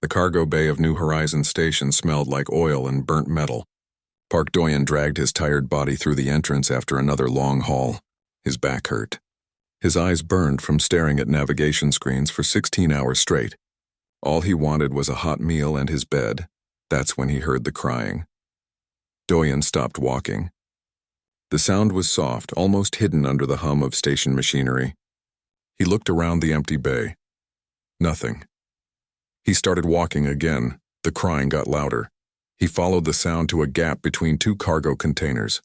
The cargo bay of New Horizons Station smelled like oil and burnt metal. Park Doyen dragged his tired body through the entrance after another long haul. His back hurt. His eyes burned from staring at navigation screens for 16 hours straight. All he wanted was a hot meal and his bed. That's when he heard the crying. Doyen stopped walking. The sound was soft, almost hidden under the hum of station machinery. He looked around the empty bay. Nothing. He started walking again. The crying got louder. He followed the sound to a gap between two cargo containers.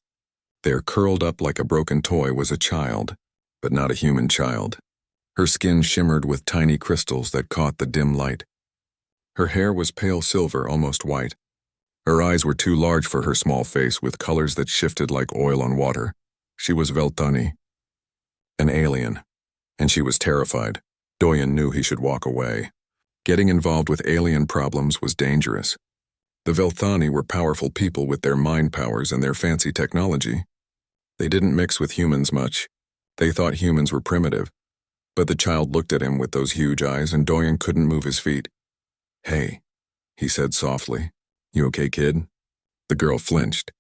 There, curled up like a broken toy, was a child, but not a human child. Her skin shimmered with tiny crystals that caught the dim light. Her hair was pale silver, almost white. Her eyes were too large for her small face, with colors that shifted like oil on water. She was Veltani, an alien, and she was terrified. Doyen knew he should walk away. Getting involved with alien problems was dangerous. The Velthani were powerful people with their mind powers and their fancy technology. They didn't mix with humans much. They thought humans were primitive. But the child looked at him with those huge eyes, and Doyen couldn't move his feet. "Hey," he said softly. "You okay, kid?" The girl flinched.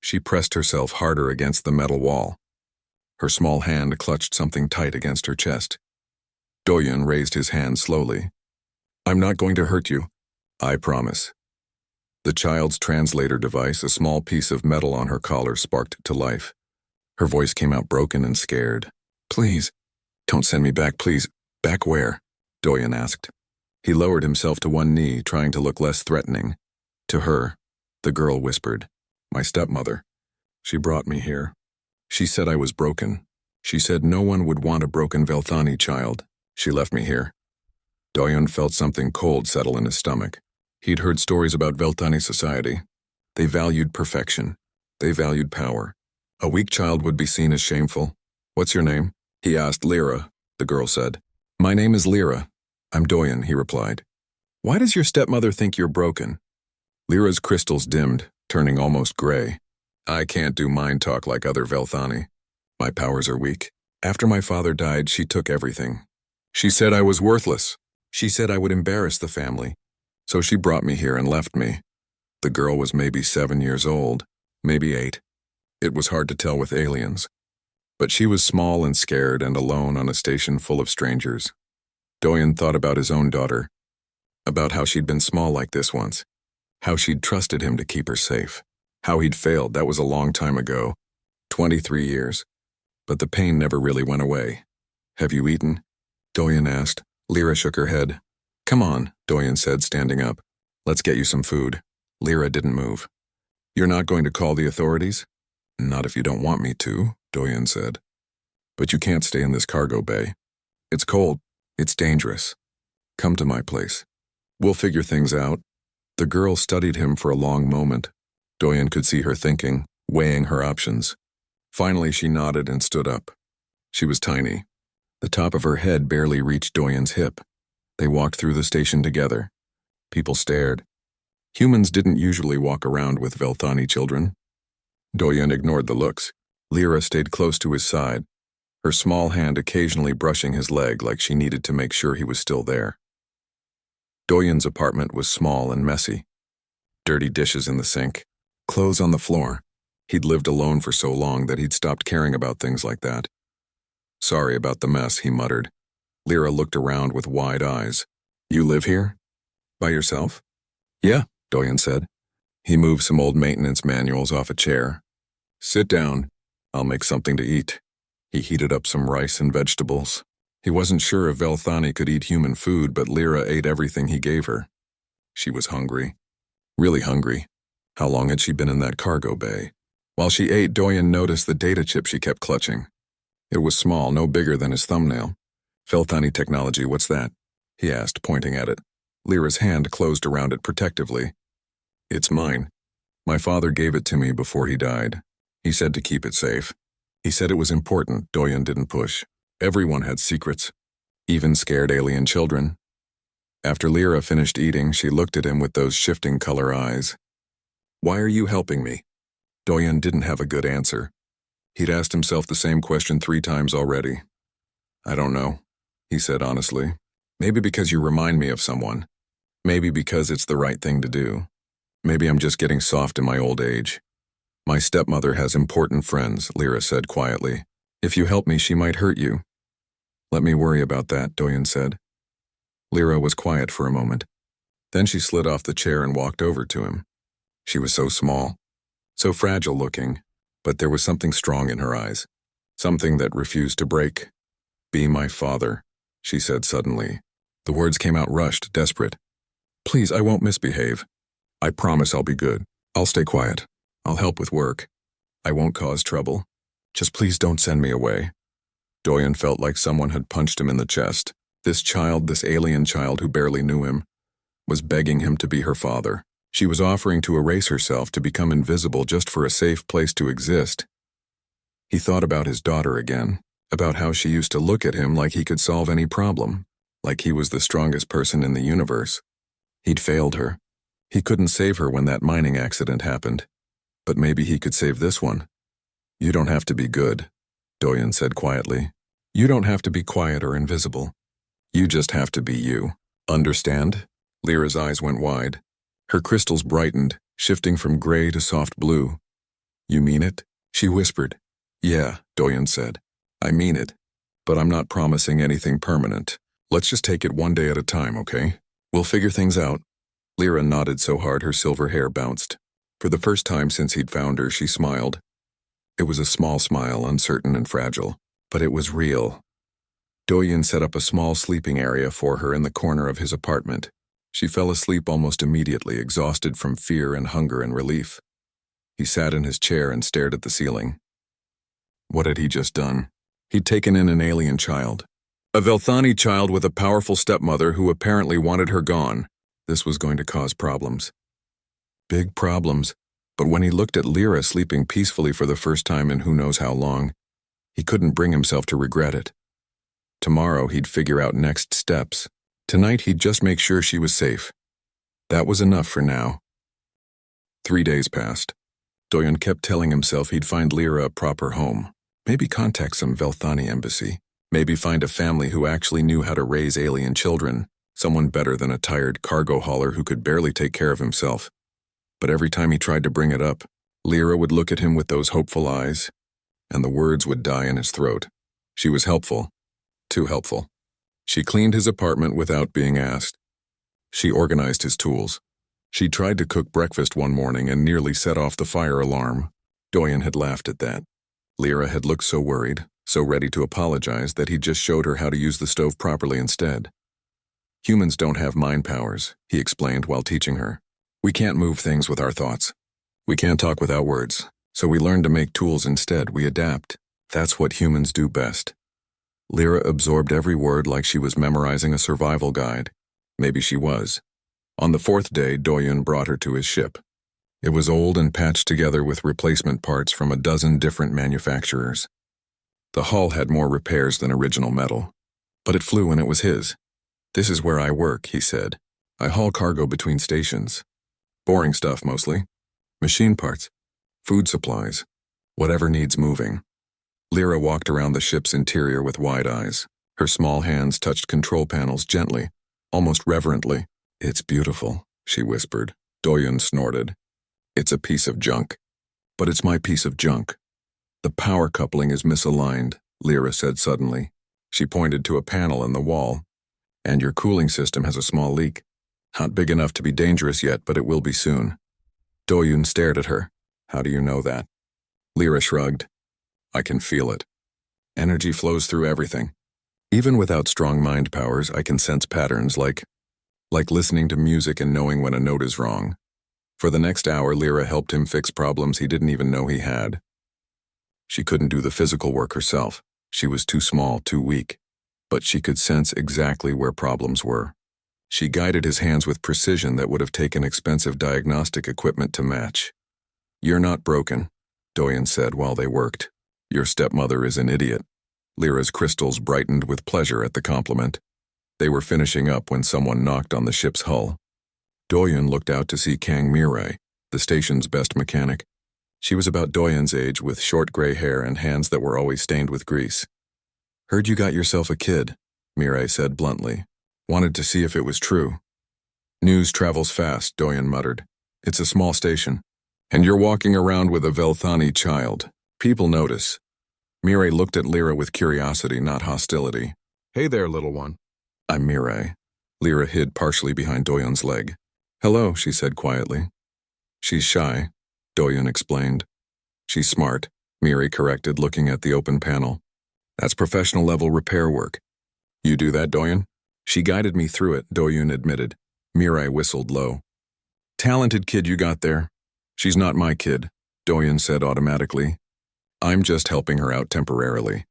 She pressed herself harder against the metal wall. Her small hand clutched something tight against her chest. Doyen raised his hand slowly. "I'm not going to hurt you. I promise." The child's translator device, a small piece of metal on her collar, sparked to life. Her voice came out broken and scared. "Please, don't send me back, please." "Back where?" Doyen asked. He lowered himself to one knee, trying to look less threatening. "To her," the girl whispered. "My stepmother. She brought me here. She said I was broken. She said no one would want a broken Velthani child. She left me here." Doyen felt something cold settle in his stomach. He'd heard stories about Veltani society. They valued perfection. They valued power. A weak child would be seen as shameful. "What's your name?" he asked. "Lyra," the girl said. "My name is Lyra. I'm Doyen," he replied. "Why does your stepmother think you're broken?" Lyra's crystals dimmed, turning almost gray. "I can't do mind talk like other Velthani. My powers are weak. After my father died, she took everything. She said I was worthless. She said I would embarrass the family. So she brought me here and left me." The girl was maybe 7 years old, maybe 8. It was hard to tell with aliens. But she was small and scared and alone on a station full of strangers. Doyen thought about his own daughter, about how she'd been small like this once, how she'd trusted him to keep her safe, how he'd failed. That was a long time ago, 23 years. But the pain never really went away. "Have you eaten?" Doyen asked. Lyra shook her head. "Come on," Doyen said, standing up. "Let's get you some food." Lyra didn't move. "You're not going to call the authorities?" "Not if you don't want me to," Doyen said. "But you can't stay in this cargo bay. It's cold. It's dangerous. Come to my place. We'll figure things out." The girl studied him for a long moment. Doyen could see her thinking, weighing her options. Finally, she nodded and stood up. She was tiny. The top of her head barely reached Doyen's hip. They walked through the station together. People stared. Humans didn't usually walk around with Velthani children. Doyen ignored the looks. Lyra stayed close to his side, her small hand occasionally brushing his leg like she needed to make sure he was still there. Doyen's apartment was small and messy. Dirty dishes in the sink, clothes on the floor. He'd lived alone for so long that he'd stopped caring about things like that. "Sorry about the mess," he muttered. Lyra looked around with wide eyes. "You live here? By yourself?" "Yeah," Doyen said. He moved some old maintenance manuals off a chair. "Sit down. I'll make something to eat." He heated up some rice and vegetables. He wasn't sure if Velthani could eat human food, but Lyra ate everything he gave her. She was hungry. Really hungry. How long had she been in that cargo bay? While she ate, Doyen noticed the data chip she kept clutching. It was small, no bigger than his thumbnail. "Velthani technology, what's that?" he asked, pointing at it. Lyra's hand closed around it protectively. "It's mine. My father gave it to me before he died. He said to keep it safe. He said it was important." Doyen didn't push. Everyone had secrets, even scared alien children. After Lyra finished eating, she looked at him with those shifting color eyes. "Why are you helping me?" Doyen didn't have a good answer. He'd asked himself the same question 3 times already. "I don't know," he said honestly. "Maybe because you remind me of someone. Maybe because it's the right thing to do. Maybe I'm just getting soft in my old age. My stepmother has important friends, Lyra said quietly. If you help me, she might hurt you. Let me worry about that, Doyen said. Lyra was quiet for a moment. Then she slid off the chair and walked over to him. She was so small, so fragile looking, but there was something strong in her eyes, something that refused to break. Be my father, she said suddenly. The words came out rushed, desperate. Please, I won't misbehave. I promise I'll be good. I'll stay quiet. I'll help with work. I won't cause trouble. Just please don't send me away. Doyen felt like someone had punched him in the chest. This child, this alien child who barely knew him, was begging him to be her father. She was offering to erase herself, to become invisible just for a safe place to exist. He thought about his daughter again, about how she used to look at him like he could solve any problem, like he was the strongest person in the universe. He'd failed her. He couldn't save her when that mining accident happened. But maybe he could save this one. You don't have to be good, Doyen said quietly. You don't have to be quiet or invisible. You just have to be you. Understand? Lyra's eyes went wide. Her crystals brightened, shifting from gray to soft blue. You mean it? She whispered. Yeah, Doyen said. I mean it. But I'm not promising anything permanent. Let's just take it one day at a time, okay? We'll figure things out. Lyra nodded so hard her silver hair bounced. For the first time since he'd found her, she smiled. It was a small smile, uncertain and fragile, but it was real. Doyen set up a small sleeping area for her in the corner of his apartment. She fell asleep almost immediately, exhausted from fear and hunger and relief. He sat in his chair and stared at the ceiling. What had he just done? He'd taken in an alien child. A Velthani child with a powerful stepmother who apparently wanted her gone. This was going to cause problems. Big problems. But when he looked at Lyra sleeping peacefully for the first time in who knows how long, he couldn't bring himself to regret it. Tomorrow he'd figure out next steps. Tonight he'd just make sure she was safe. That was enough for now. 3 days passed. Doyen kept telling himself he'd find Lyra a proper home. Maybe contact some Velthani embassy. Maybe find a family who actually knew how to raise alien children. Someone better than a tired cargo hauler who could barely take care of himself. But every time he tried to bring it up, Lyra would look at him with those hopeful eyes, and the words would die in his throat. She was helpful. Too helpful. She cleaned his apartment without being asked. She organized his tools. She tried to cook breakfast one morning and nearly set off the fire alarm. Doyen had laughed at that. Lyra had looked so worried, so ready to apologize that he just showed her how to use the stove properly instead. Humans don't have mind powers, he explained while teaching her. We can't move things with our thoughts. We can't talk without words, so we learn to make tools instead. We adapt. That's what humans do best. Lyra absorbed every word like she was memorizing a survival guide. Maybe she was. On the 4th day, Doyen brought her to his ship. It was old and patched together with replacement parts from a dozen different manufacturers. The hull had more repairs than original metal, but it flew and it was his. This is where I work, he said. I haul cargo between stations. Boring stuff mostly. Machine parts. Food supplies. Whatever needs moving. Lyra walked around the ship's interior with wide eyes. Her small hands touched control panels gently, almost reverently. It's beautiful, she whispered. Doyen snorted. It's a piece of junk. But it's my piece of junk. The power coupling is misaligned, Lyra said suddenly. She pointed to a panel in the wall. And your cooling system has a small leak. Not big enough to be dangerous yet, but it will be soon. Doyen stared at her. How do you know that? Lyra shrugged. I can feel it. Energy flows through everything. Even without strong mind powers, I can sense patterns like listening to music and knowing when a note is wrong. For the next hour, Lyra helped him fix problems he didn't even know he had. She couldn't do the physical work herself. She was too small, too weak. But she could sense exactly where problems were. She guided his hands with precision that would have taken expensive diagnostic equipment to match. You're not broken, Doyen said while they worked. Your stepmother is an idiot. Lyra's crystals brightened with pleasure at the compliment. They were finishing up when someone knocked on the ship's hull. Doyen looked out to see Kang Mirai, the station's best mechanic. She was about Doyen's age with short gray hair and hands that were always stained with grease. Heard you got yourself a kid, Mirai said bluntly. Wanted to see if it was true. News travels fast, Doyen muttered. It's a small station. And you're walking around with a Velthani child. People notice. Mireille looked at Lyra with curiosity, not hostility. Hey there, little one. I'm Mireille. Lyra hid partially behind Doyen's leg. Hello, she said quietly. She's shy, Doyen explained. She's smart, Mireille corrected, looking at the open panel. That's professional-level repair work. You do that, Doyen? She guided me through it, Doyen admitted. Mireille whistled low. Talented kid you got there. She's not my kid, Doyen said automatically. I'm just helping her out temporarily.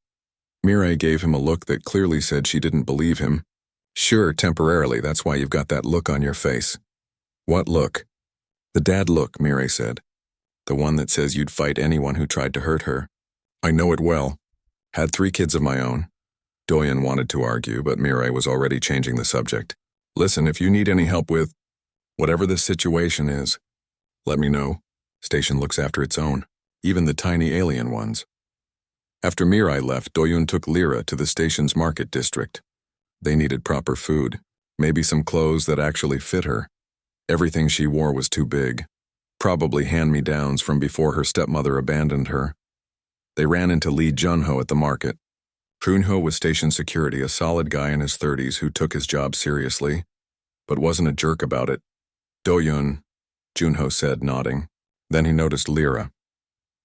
Mireille gave him a look that clearly said she didn't believe him. Sure, temporarily, that's why you've got that look on your face. What look? The dad look, Mireille said. The one that says you'd fight anyone who tried to hurt her. I know it well. Had 3 kids of my own. Doyen wanted to argue, but Mireille was already changing the subject. Listen, if you need any help with whatever this situation is, let me know. Station looks after its own, even the tiny alien ones. After Mireille left, Doyen took Lyra to the station's market district. They needed proper food, maybe some clothes that actually fit her. Everything she wore was too big. Probably hand-me-downs from before her stepmother abandoned her. They ran into Lee Junho at the market. Junho was station security, a solid guy in his 30s who took his job seriously, but wasn't a jerk about it. Doyen, Junho said, nodding. Then he noticed Lyra.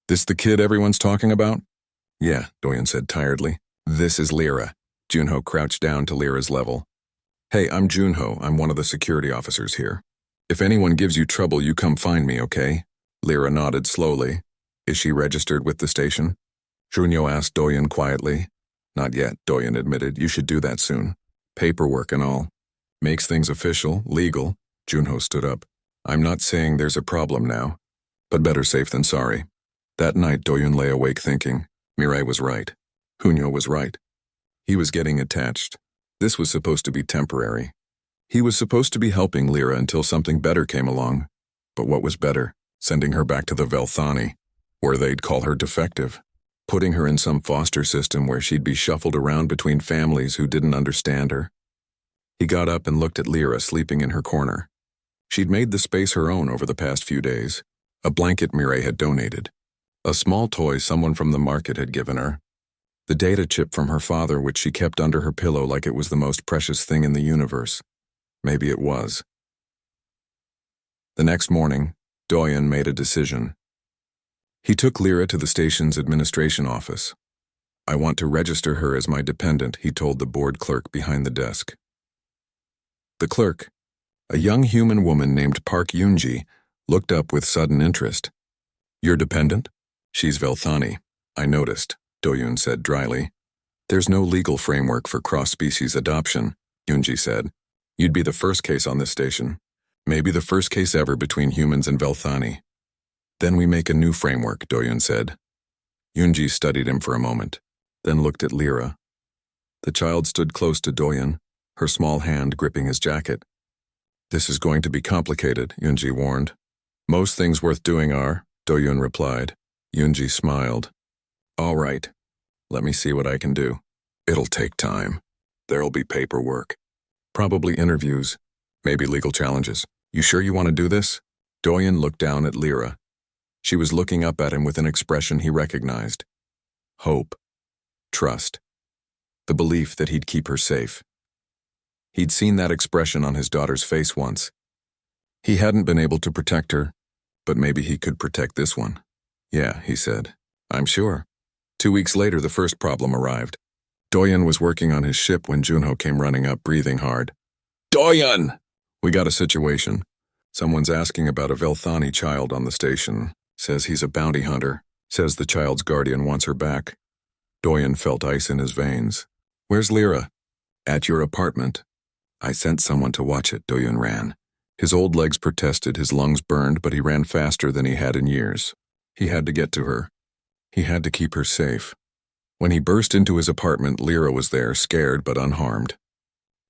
This the kid everyone's talking about? Yeah, Doyen said tiredly. This is Lyra. Junho crouched down to Lyra's level. Hey, I'm Junho. I'm one of the security officers here. If anyone gives you trouble, you come find me, okay? Lyra nodded slowly. Is she registered with the station? Junho asked Doyen quietly. Not yet, Doyen admitted. You should do that soon. Paperwork and all. Makes things official, legal. Junho stood up. I'm not saying there's a problem now, but better safe than sorry. That night, Doyen lay awake thinking. Mireille was right. Junho was right. He was getting attached. This was supposed to be temporary. He was supposed to be helping Lyra until something better came along. But what was better? Sending her back to the Velthani, where they'd call her defective. Putting her in some foster system where she'd be shuffled around between families who didn't understand her. He got up and looked at Lyra sleeping in her corner. She'd made the space her own over the past few days. A blanket Mireille had donated. A small toy someone from the market had given her. The data chip from her father, which she kept under her pillow like it was the most precious thing in the universe. Maybe it was. The next morning, Doyen made a decision. He took Lyra to the station's administration office. I want to register her as my dependent, he told the board clerk behind the desk. The clerk, a young human woman named Park Yoonji, looked up with sudden interest. Your dependent? She's Velthani. I noticed, Doyen said dryly. There's no legal framework for cross-species adoption, Yoonji said. You'd be the first case on this station. Maybe the first case ever between humans and Velthani. Then we make a new framework, Doyen said. Yoonji studied him for a moment, then looked at Lyra. The child stood close to Doyen, her small hand gripping his jacket. This is going to be complicated, Yoonji warned. Most things worth doing are, Doyen replied. Yoonji smiled. All right, let me see what I can do. It'll take time. There'll be paperwork. Probably interviews, maybe legal challenges. You sure you want to do this? Doyen looked down at Lyra. She was looking up at him with an expression he recognized. Hope. Trust. The belief that he'd keep her safe. He'd seen that expression on his daughter's face once. He hadn't been able to protect her, but maybe he could protect this one. Yeah, he said. I'm sure. 2 weeks later, the first problem arrived. Doyen was working on his ship when Junho came running up, breathing hard. Doyen! We got a situation. Someone's asking about a Velthani child on the station. Says he's a bounty hunter. Says the child's guardian wants her back. Doyen felt ice in his veins. Where's Lyra? At your apartment. I sent someone to watch it, Doyen ran. His old legs protested, his lungs burned, but he ran faster than he had in years. He had to get to her. He had to keep her safe. When he burst into his apartment, Lyra was there, scared but unharmed.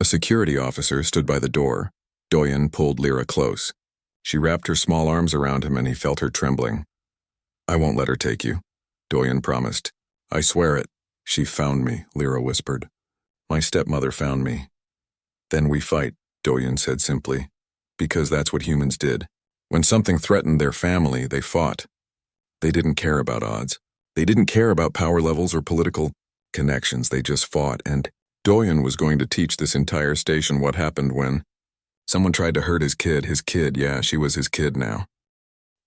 A security officer stood by the door. Doyen pulled Lyra close. She wrapped her small arms around him and he felt her trembling. I won't let her take you, Doyen promised. I swear it. She found me, Lyra whispered. My stepmother found me. Then we fight, Doyen said simply. because that's what humans did. When something threatened their family, they fought. They didn't care about odds. They didn't care about power levels or political connections. They just fought, and Doyen was going to teach this entire station what happened when someone tried to hurt his kid. Yeah, she was his kid now.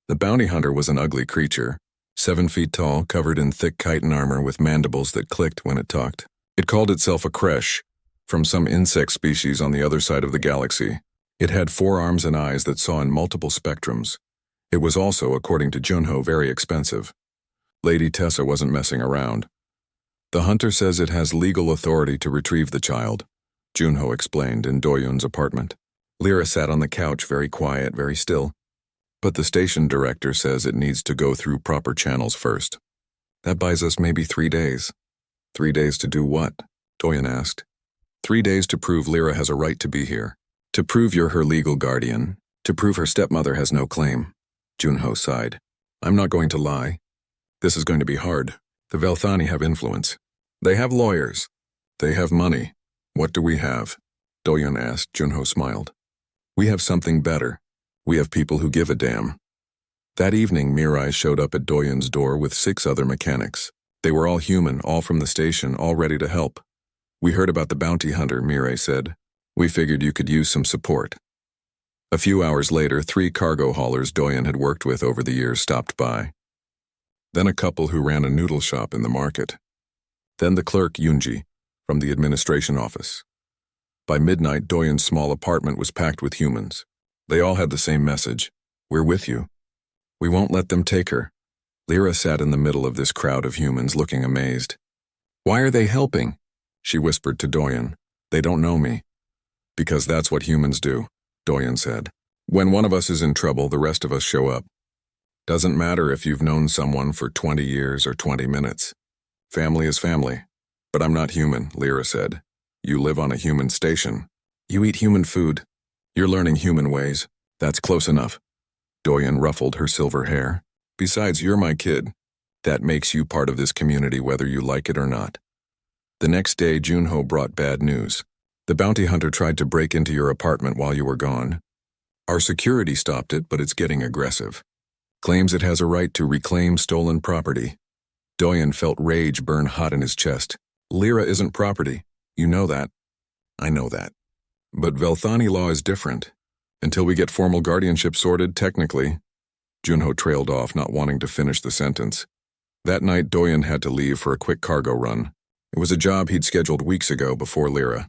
The bounty hunter was an ugly creature, 7 feet tall, covered in thick chitin armor with mandibles that clicked when it talked. It called itself a creche, from some insect species on the other side of the galaxy. It had 4 arms and eyes that saw in multiple spectrums. It was also, according to Junho, very expensive. Lady Tessa wasn't messing around. The hunter says it has legal authority to retrieve the child, Junho explained in Doyun's apartment. Lyra sat on the couch, very quiet, very still. But the station director says it needs to go through proper channels first. That buys us maybe 3 days. 3 days to do what? Doyen asked. 3 days to prove Lyra has a right to be here. To prove you're her legal guardian. To prove her stepmother has no claim. Junho sighed. I'm not going to lie. This is going to be hard. The Velthani have influence. They have lawyers. They have money. What do we have? Doyen asked. Junho smiled. We have something better. We have people who give a damn. That evening, Mirai showed up at Doyen's door with 6 other mechanics. They were all human, all from the station, all ready to help. We heard about the bounty hunter, Mirai said. We figured you could use some support. A few hours later, 3 cargo haulers Doyen had worked with over the years stopped by. Then a couple who ran a noodle shop in the market. Then the clerk, Yunji, from the administration office. By midnight, Doyen's small apartment was packed with humans. They all had the same message. We're with you. We won't let them take her. Lyra sat in the middle of this crowd of humans looking amazed. Why are they helping? She whispered to Doyen. They don't know me. Because that's what humans do, Doyen said. When one of us is in trouble, the rest of us show up. Doesn't matter if you've known someone for 20 years or 20 minutes. Family is family. But I'm not human, Lyra said. You live on a human station. You eat human food. You're learning human ways. That's close enough. Doyen ruffled her silver hair. Besides, you're my kid. That makes you part of this community whether you like it or not. The next day, Junho brought bad news. The bounty hunter tried to break into your apartment while you were gone. Our security stopped it, but it's getting aggressive. Claims it has a right to reclaim stolen property. Doyen felt rage burn hot in his chest. Lyra isn't property. You know that. I know that. But Velthani law is different. Until we get formal guardianship sorted, technically. Junho trailed off, not wanting to finish the sentence. That night, Doyen had to leave for a quick cargo run. It was a job he'd scheduled weeks ago before Lyra.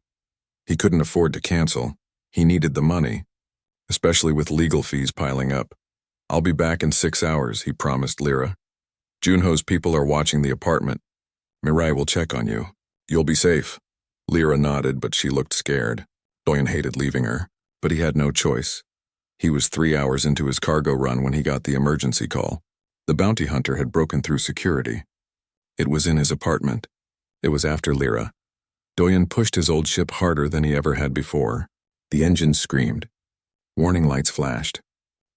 He couldn't afford to cancel. He needed the money, especially with legal fees piling up. I'll be back in 6 hours, he promised Lyra. Junho's people are watching the apartment. Mirai will check on you. You'll be safe. Lyra nodded, but she looked scared. Doyen hated leaving her, but he had no choice. He was 3 hours into his cargo run when he got the emergency call. The bounty hunter had broken through security. It was in his apartment. It was after Lyra. Doyen pushed his old ship harder than he ever had before. The engines screamed. Warning lights flashed.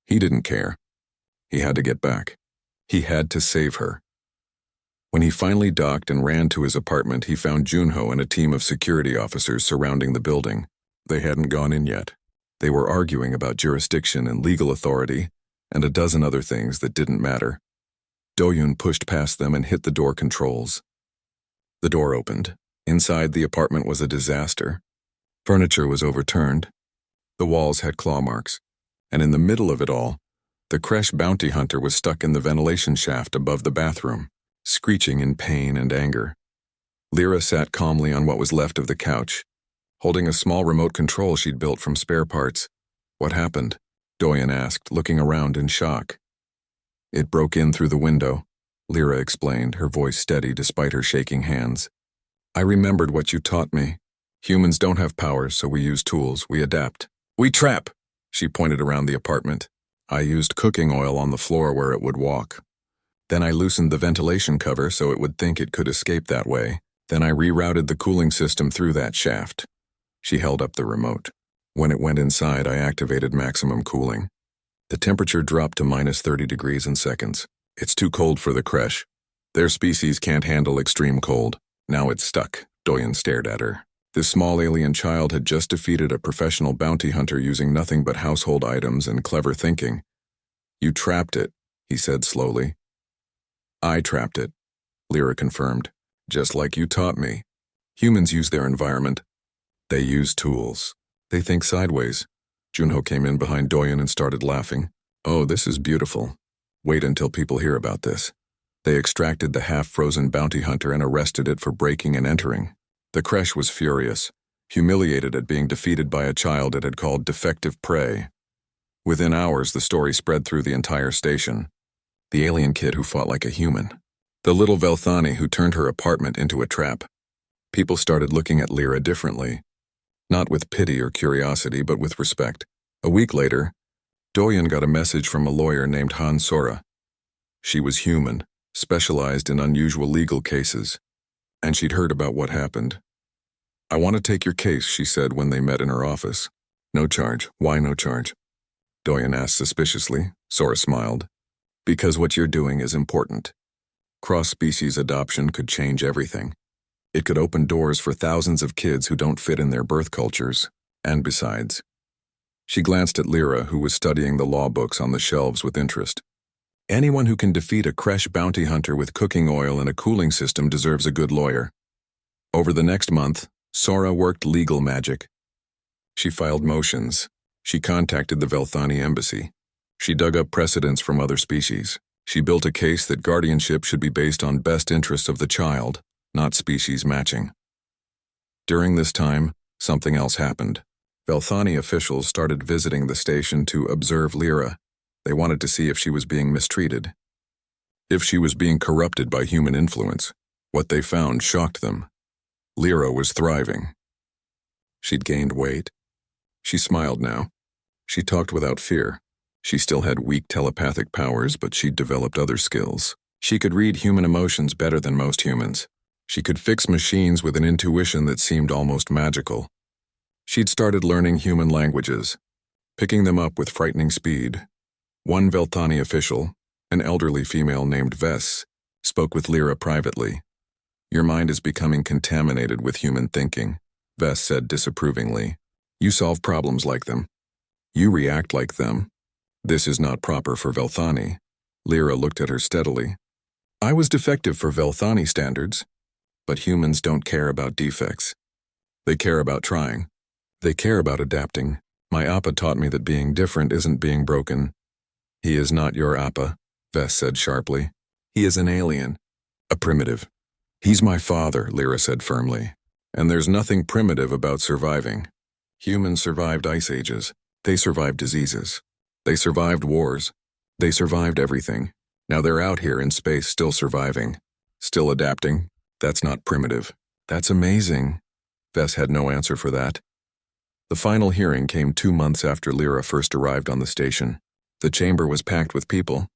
He didn't care. He had to get back. He had to save her. When he finally docked and ran to his apartment, he found Junho and a team of security officers surrounding the building. They hadn't gone in yet. They were arguing about jurisdiction and legal authority, and a dozen other things that didn't matter. Doyun pushed past them and hit the door controls. The door opened. Inside, the apartment was a disaster. Furniture was overturned. The walls had claw marks. And in the middle of it all, the creche bounty hunter was stuck in the ventilation shaft above the bathroom, screeching in pain and anger. Lyra sat calmly on what was left of the couch, holding a small remote control she'd built from spare parts. What happened? Doyen asked, looking around in shock. It broke in through the window, Lyra explained, her voice steady despite her shaking hands. I remembered what you taught me. Humans don't have powers, so we use tools, we adapt. We trap, she pointed around the apartment. I used cooking oil on the floor where it would walk. Then I loosened the ventilation cover so it would think it could escape that way. Then I rerouted the cooling system through that shaft. She held up the remote. When it went inside, I activated maximum cooling. The temperature dropped to minus 30 degrees in seconds. It's too cold for the creche. Their species can't handle extreme cold. Now it's stuck. Doyen stared at her. This small alien child had just defeated a professional bounty hunter using nothing but household items and clever thinking. "You trapped it," he said slowly. "I trapped it," Lyra confirmed. "Just like you taught me. Humans use their environment. They use tools. They think sideways." Junho came in behind Doyen and started laughing. "Oh, this is beautiful. Wait until people hear about this." They extracted the half-frozen bounty hunter and arrested it for breaking and entering. The creche was furious, humiliated at being defeated by a child it had called defective prey. Within hours, the story spread through the entire station. The alien kid who fought like a human. The little Velthani who turned her apartment into a trap. People started looking at Lyra differently. Not with pity or curiosity, but with respect. A week later, Doyen got a message from a lawyer named Han Sora. She was human, specialized in unusual legal cases, and she'd heard about what happened. "I want to take your case," she said when they met in her office. "No charge. Why no charge?" Doyen asked suspiciously. Sora smiled. "Because what you're doing is important. Cross-species adoption could change everything. It could open doors for thousands of kids who don't fit in their birth cultures, and besides." She glanced at Lyra, who was studying the law books on the shelves with interest. "Anyone who can defeat a creche bounty hunter with cooking oil and a cooling system deserves a good lawyer." Over the next month, Sora worked legal magic. She filed motions. She contacted the Velthani embassy. She dug up precedents from other species. She built a case that guardianship should be based on best interests of the child, not species matching. During this time, something else happened. Velthani officials started visiting the station to observe Lyra. They wanted to see if she was being mistreated, if she was being corrupted by human influence. What they found shocked them. Lyra was thriving. She'd gained weight. She smiled now. She talked without fear. She still had weak telepathic powers, but she'd developed other skills. She could read human emotions better than most humans. She could fix machines with an intuition that seemed almost magical. She'd started learning human languages, picking them up with frightening speed. One Velthani official, an elderly female named Vess, spoke with Lyra privately. "Your mind is becoming contaminated with human thinking," Vess said disapprovingly. "You solve problems like them. You react like them. This is not proper for Velthani." Lyra looked at her steadily. "I was defective for Velthani standards, but humans don't care about defects. They care about trying. They care about adapting. My Appa taught me that being different isn't being broken." "He is not your Appa," Vess said sharply. "He is an alien, a primitive." "He's my father," Lyra said firmly. "And there's nothing primitive about surviving. Humans survived ice ages. They survived diseases. They survived wars. They survived everything. Now they're out here in space still surviving, still adapting. That's not primitive." "That's amazing." Vess had no answer for that. The final hearing came 2 months after Lyra first arrived on the station. The chamber was packed with people.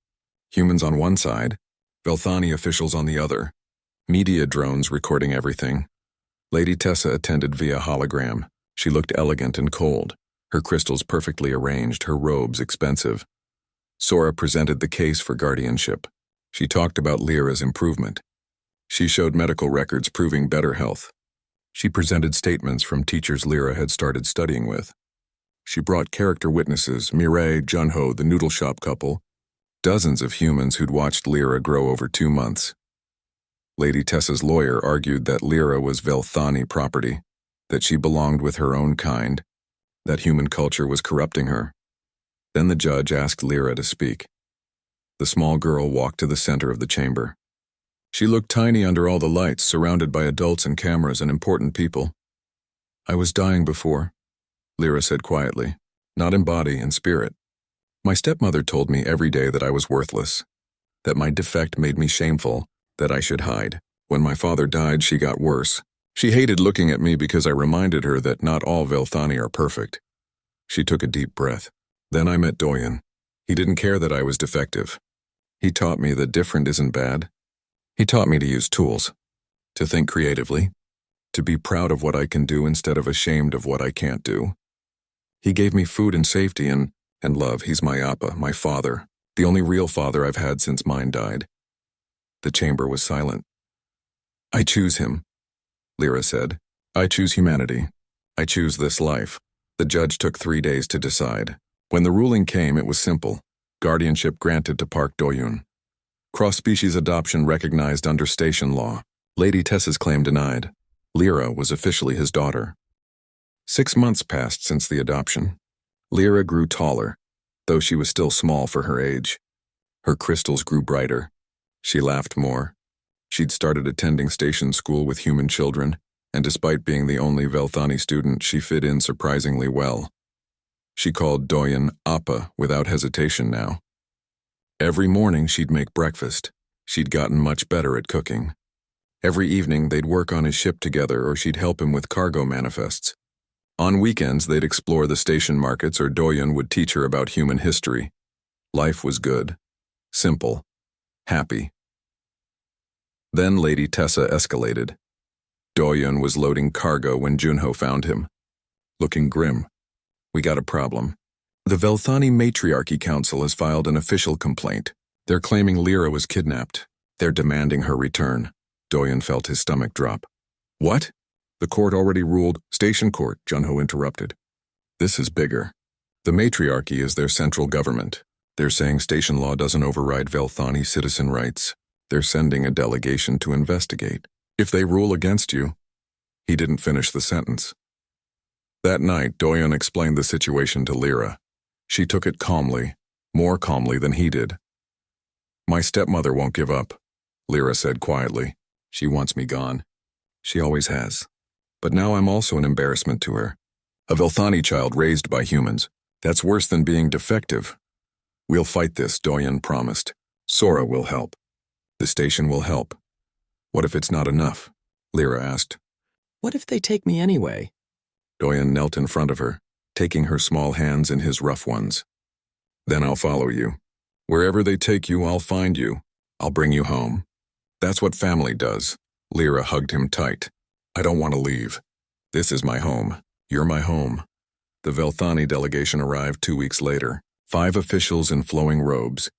Humans on one side, Velthani officials on the other. Media drones recording everything. Lady Tessa attended via hologram. She looked elegant and cold, her crystals perfectly arranged, her robes expensive. Sora presented the case for guardianship. She talked about Lyra's improvement. She showed medical records proving better health. She presented statements from teachers Lyra had started studying with. She brought character witnesses, Mireille, Junho, the noodle shop couple, dozens of humans who'd watched Lyra grow over 2 months. Lady Tessa's lawyer argued that Lyra was Velthani property, that she belonged with her own kind, that human culture was corrupting her. Then the judge asked Lyra to speak. The small girl walked to the center of the chamber. She looked tiny under all the lights, surrounded by adults and cameras and important people. "I was dying before," Lyra said quietly, "not in body, in spirit. My stepmother told me every day that I was worthless, that my defect made me shameful, that I should hide. When my father died, she got worse. She hated looking at me because I reminded her that not all Velthani are perfect." She took a deep breath. "Then I met Doyen. He didn't care that I was defective. He taught me that different isn't bad. He taught me to use tools, to think creatively, to be proud of what I can do instead of ashamed of what I can't do. He gave me food and safety and love. He's my Appa, my father, the only real father I've had since mine died." The chamber was silent. "I choose him," Lyra said. I choose humanity. I choose this life. The judge took 3 days to decide. When the ruling came, it was simple. Guardianship granted to Park Do-yoon. Cross-species adoption recognized under station law. Lady Tessa's claim denied. Lyra was officially his daughter. 6 months passed since the adoption. Lyra grew taller, though she was still small for her age. Her crystals grew brighter. She laughed more. She'd started attending station school with human children, and despite being the only Velthani student, she fit in surprisingly well. She called Do-yoon Appa without hesitation now. Every morning she'd make breakfast. She'd gotten much better at cooking. Every evening they'd work on his ship together, or she'd help him with cargo manifests. On weekends they'd explore the station markets, or Do-yoon would teach her about human history. Life was good. Simple. Happy. Then Lady Tessa escalated. Do-yoon was loading cargo when Junho found him. Looking grim. We got a problem. The Velthani Matriarchy Council has filed an official complaint. They're claiming Lyra was kidnapped. They're demanding her return. Do-yoon felt his stomach drop. What? The court already ruled. Station court, Junho interrupted. This is bigger. The Matriarchy is their central government. They're saying station law doesn't override Velthani citizen rights. They're sending a delegation to investigate. If they rule against you. He didn't finish the sentence. That night, Do-yoon explained the situation to Lyra. She took it calmly, more calmly than he did. My stepmother won't give up, Lyra said quietly. She wants me gone. She always has. But now I'm also an embarrassment to her. A Velthani child raised by humans. That's worse than being defective. We'll fight this, Do-yoon promised. Sora will help. The station will help. What if it's not enough? Lyra asked. What if they take me anyway? Do-yoon knelt in front of her, taking her small hands in his rough ones. Then I'll follow you. Wherever they take you, I'll find you. I'll bring you home. That's what family does. Lyra hugged him tight. I don't want to leave. This is my home. You're my home. The Velthani delegation arrived 2 weeks later. 5 officials in flowing robes,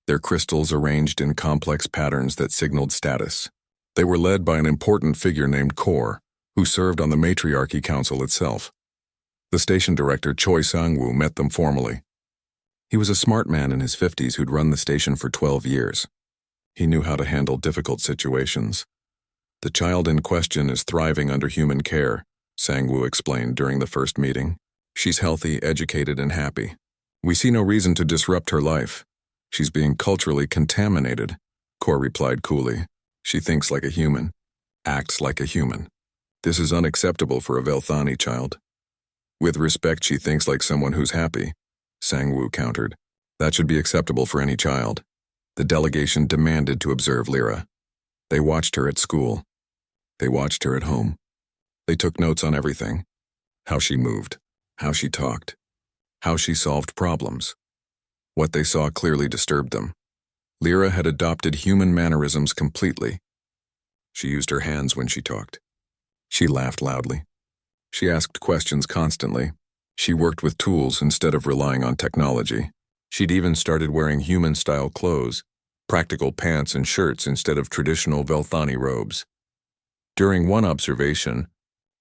their crystals arranged in complex patterns that signaled status. They were led by an important figure named Kor, who served on the Matriarchy Council itself. The station director, Choi Sang-woo, met them formally. He was a smart man in his 50s who'd run the station for 12 years. He knew how to handle difficult situations. The child in question is thriving under human care, Sang-woo explained during the first meeting. She's healthy, educated, and happy. We see no reason to disrupt her life. She's being culturally contaminated, Kor replied coolly. She thinks like a human, acts like a human. This is unacceptable for a Velthani child. With respect, she thinks like someone who's happy, Sang-woo countered. That should be acceptable for any child. The delegation demanded to observe Lyra. They watched her at school. They watched her at home. They took notes on everything. How she moved, how she talked, how she solved problems. What they saw clearly disturbed them. Lyra had adopted human mannerisms completely. She used her hands when she talked. She laughed loudly. She asked questions constantly. She worked with tools instead of relying on technology. She'd even started wearing human-style clothes, practical pants and shirts instead of traditional Velthani robes. During one observation,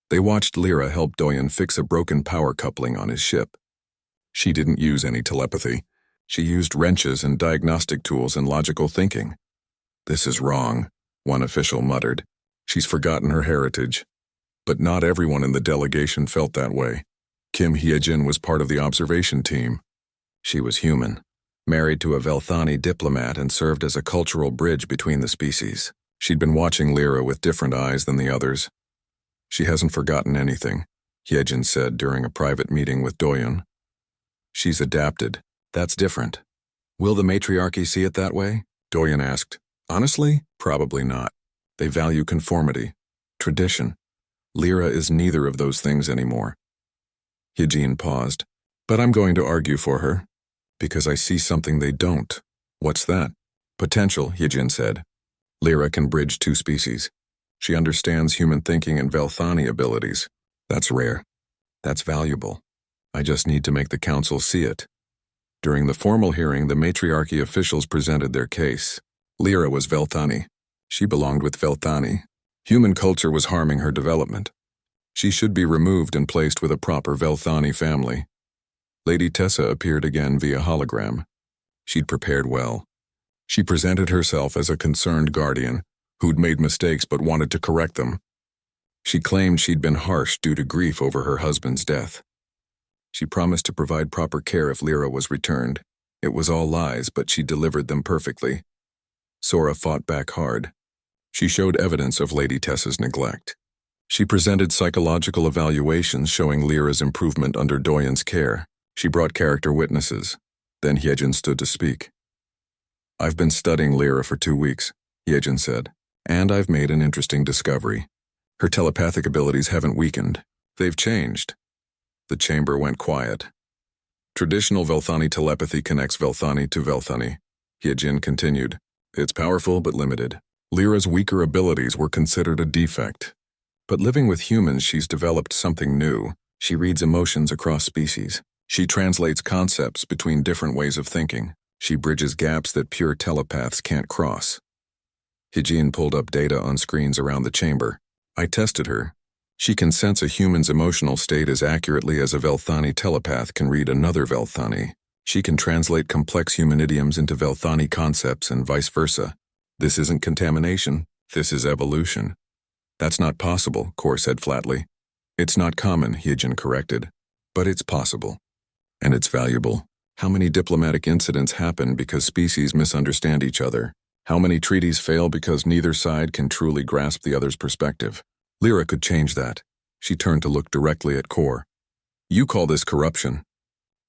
they watched Lyra help Do-yoon fix a broken power coupling on his ship. She didn't use any telepathy. She used wrenches and diagnostic tools and logical thinking. This is wrong, one official muttered. She's forgotten her heritage. But not everyone in the delegation felt that way. Kim Hye-jin was part of the observation team. She was human, married to a Velthani diplomat, and served as a cultural bridge between the species. She'd been watching Lyra with different eyes than the others. She hasn't forgotten anything, Hye-jin said during a private meeting with Do-yoon. She's adapted. That's different. Will the matriarchy see it that way? Do-yoon asked. Honestly, probably not. They value conformity, tradition. Lyra is neither of those things anymore. Hye-jin paused. But I'm going to argue for her, because I see something they don't. What's that? Potential, Hye-jin said. Lyra can bridge 2 species. She understands human thinking and Velthani abilities. That's rare. That's valuable. I just need to make the council see it. During the formal hearing, the matriarchy officials presented their case. Lyra was Velthani. She belonged with Velthani. Human culture was harming her development. She should be removed and placed with a proper Velthani family. Lady Tessa appeared again via hologram. She'd prepared well. She presented herself as a concerned guardian who'd made mistakes but wanted to correct them. She claimed she'd been harsh due to grief over her husband's death. She promised to provide proper care if Lyra was returned. It was all lies, but she delivered them perfectly. Sora fought back hard. She showed evidence of Lady Tessa's neglect. She presented psychological evaluations showing Lyra's improvement under Doyen's care. She brought character witnesses. Then Hyejin stood to speak. "I've been studying Lyra for 2 weeks," Hyejin said, "and I've made an interesting discovery. Her telepathic abilities haven't weakened. They've changed." The chamber went quiet. "Traditional Velthani telepathy connects Velthani to Velthani," Hyejin continued. "It's powerful but limited. Lyra's weaker abilities were considered a defect. But living with humans, she's developed something new. She reads emotions across species. She translates concepts between different ways of thinking. She bridges gaps that pure telepaths can't cross." Hyejin pulled up data on screens around the chamber. "I tested her. She can sense a human's emotional state as accurately as a Velthani telepath can read another Velthani. She can translate complex human idioms into Velthani concepts and vice versa. This isn't contamination. This is evolution." "That's not possible," Kor said flatly. "It's not common," Hyejin corrected. "But it's possible. And it's valuable. How many diplomatic incidents happen because species misunderstand each other? How many treaties fail because neither side can truly grasp the other's perspective? Lyra could change that." She turned to look directly at Kor. "You call this corruption.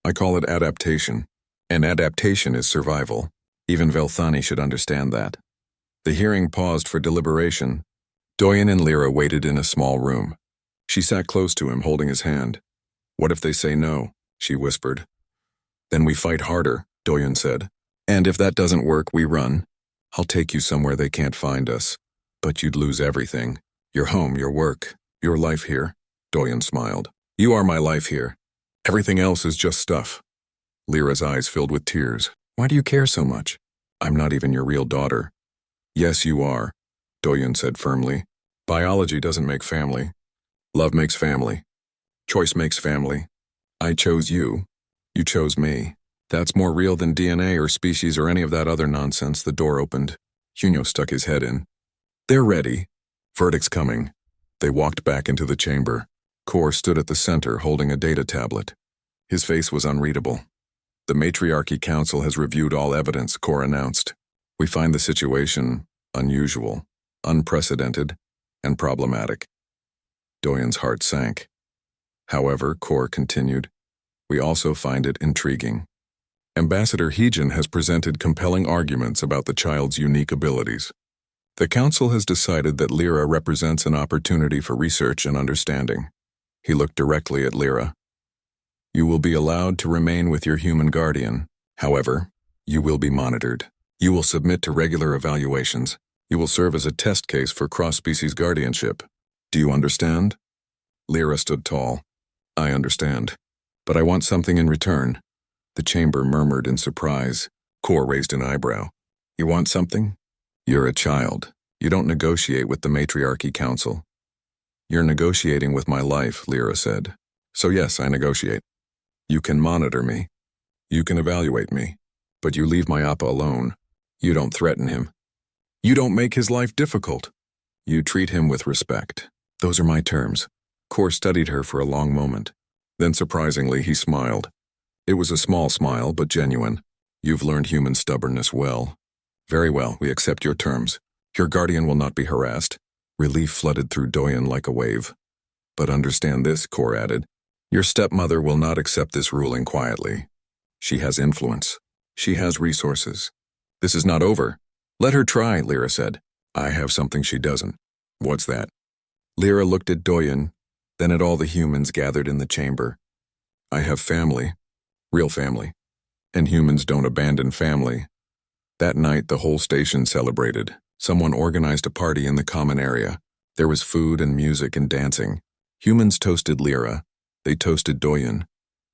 I call it adaptation. And adaptation is survival. Even Velthani should understand that." The hearing paused for deliberation. Doyen and Lyra waited in a small room. She sat close to him, holding his hand. "What if they say no?" she whispered. "Then we fight harder," Doyen said. "And if that doesn't work, we run. I'll take you somewhere they can't find us. But you'd lose everything. Your home, your work, your life here." Doyen smiled. "You are my life here. Everything else is just stuff." Lyra's eyes filled with tears. "Why do you care so much? I'm not even your real daughter." "Yes, you are," Doyen said firmly. "Biology doesn't make family. Love makes family. Choice makes family. I chose you. You chose me. That's more real than DNA or species or any of that other nonsense." The door opened. Hunyo stuck his head in. "They're ready. Verdict's coming." They walked back into the chamber. Kor stood at the center holding a data tablet. His face was unreadable. "The Matriarchy Council has reviewed all evidence," Kor announced. "We find the situation unusual, unprecedented, and problematic." Doyen's heart sank. "However," Kor continued, "we also find it intriguing. Ambassador Hyejin has presented compelling arguments about the child's unique abilities. The Council has decided that Lyra represents an opportunity for research and understanding." He looked directly at Lyra. "You will be allowed to remain with your human guardian. However, you will be monitored. You will submit to regular evaluations. You will serve as a test case for cross-species guardianship. Do you understand?" Lyra stood tall. "I understand. But I want something in return." The chamber murmured in surprise. Kor raised an eyebrow. "You want something? You're a child. You don't negotiate with the Matriarchy Council." "You're negotiating with my life," Lyra said. "So yes, I negotiate. You can monitor me. You can evaluate me. But you leave my Appa alone. You don't threaten him. You don't make his life difficult. You treat him with respect. Those are my terms." Kor studied her for a long moment. Then surprisingly, he smiled. It was a small smile, but genuine. "You've learned human stubbornness well. Very well, we accept your terms. Your guardian will not be harassed." Relief flooded through Doyen like a wave. "But understand this," Kor added. "Your stepmother will not accept this ruling quietly. She has influence. She has resources. This is not over." "Let her try," Lyra said. "I have something she doesn't." "What's that?" Lyra looked at Doyen, then at all the humans gathered in the chamber. "I have family. Real family. And humans don't abandon family." That night, the whole station celebrated. Someone organized a party in the common area. There was food and music and dancing. Humans toasted Lyra. They toasted Doyen.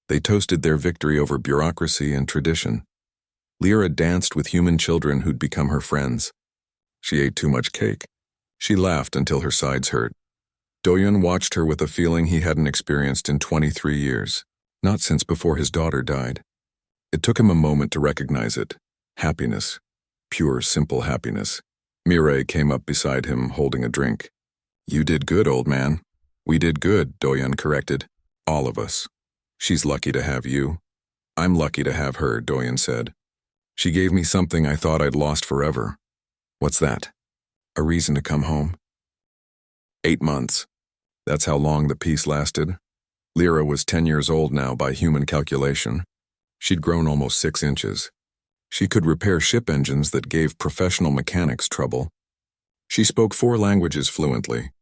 They toasted their victory over bureaucracy and tradition. Lyra danced with human children who'd become her friends. She ate too much cake. She laughed until her sides hurt. Doyun watched her with a feeling he hadn't experienced in 23 years, not since before his daughter died. It took him a moment to recognize it. Happiness. Pure, simple happiness. Mireille came up beside him, holding a drink. "You did good, old man." "We did good," Doyun corrected. "All of us. She's lucky to have you." "I'm lucky to have her," Doyun said. "She gave me something I thought I'd lost forever." "What's that?" "A reason to come home." 8 months. That's how long the peace lasted. Lyra was 10 years old now by human calculation. She'd grown almost 6 inches. She could repair ship engines that gave professional mechanics trouble. She spoke 4 languages fluently.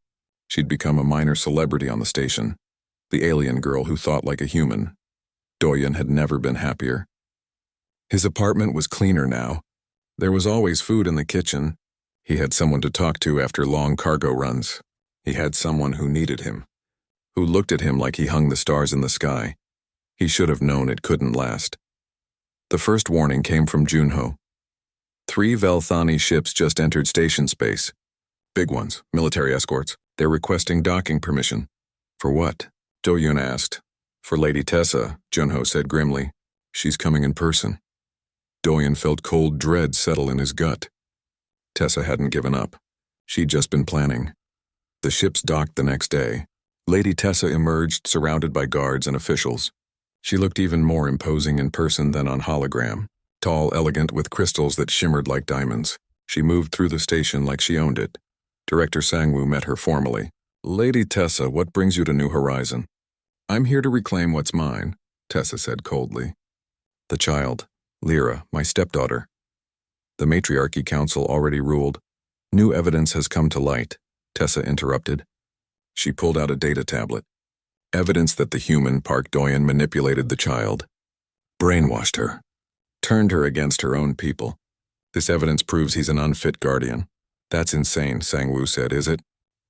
She'd become a minor celebrity on the station. The alien girl who thought like a human. Doyun had never been happier. His apartment was cleaner now. There was always food in the kitchen. He had someone to talk to after long cargo runs. He had someone who needed him, who looked at him like he hung the stars in the sky. He should have known it couldn't last. The first warning came from Junho. 3 Velthani ships just entered station space. Big ones, military escorts. They're requesting docking permission. For what? Doyun asked. For Lady Tessa, Junho said grimly. She's coming in person. Doyun felt cold dread settle in his gut. Tessa hadn't given up. She'd just been planning. The ships docked the next day. Lady Tessa emerged surrounded by guards and officials. She looked even more imposing in person than on hologram. Tall, elegant, with crystals that shimmered like diamonds. She moved through the station like she owned it. Director Sangwoo met her formally. "Lady Tessa, what brings you to New Horizon?" "I'm here to reclaim what's mine," Tessa said coldly. "The child, Lyra, my stepdaughter." The Matriarchy Council already ruled. "New evidence has come to light," Tessa interrupted. She pulled out a data tablet. Evidence that the human Park Doyun manipulated the child. Brainwashed her. Turned her against her own people. This evidence proves he's an unfit guardian. "That's insane," Sangwoo said, "is it?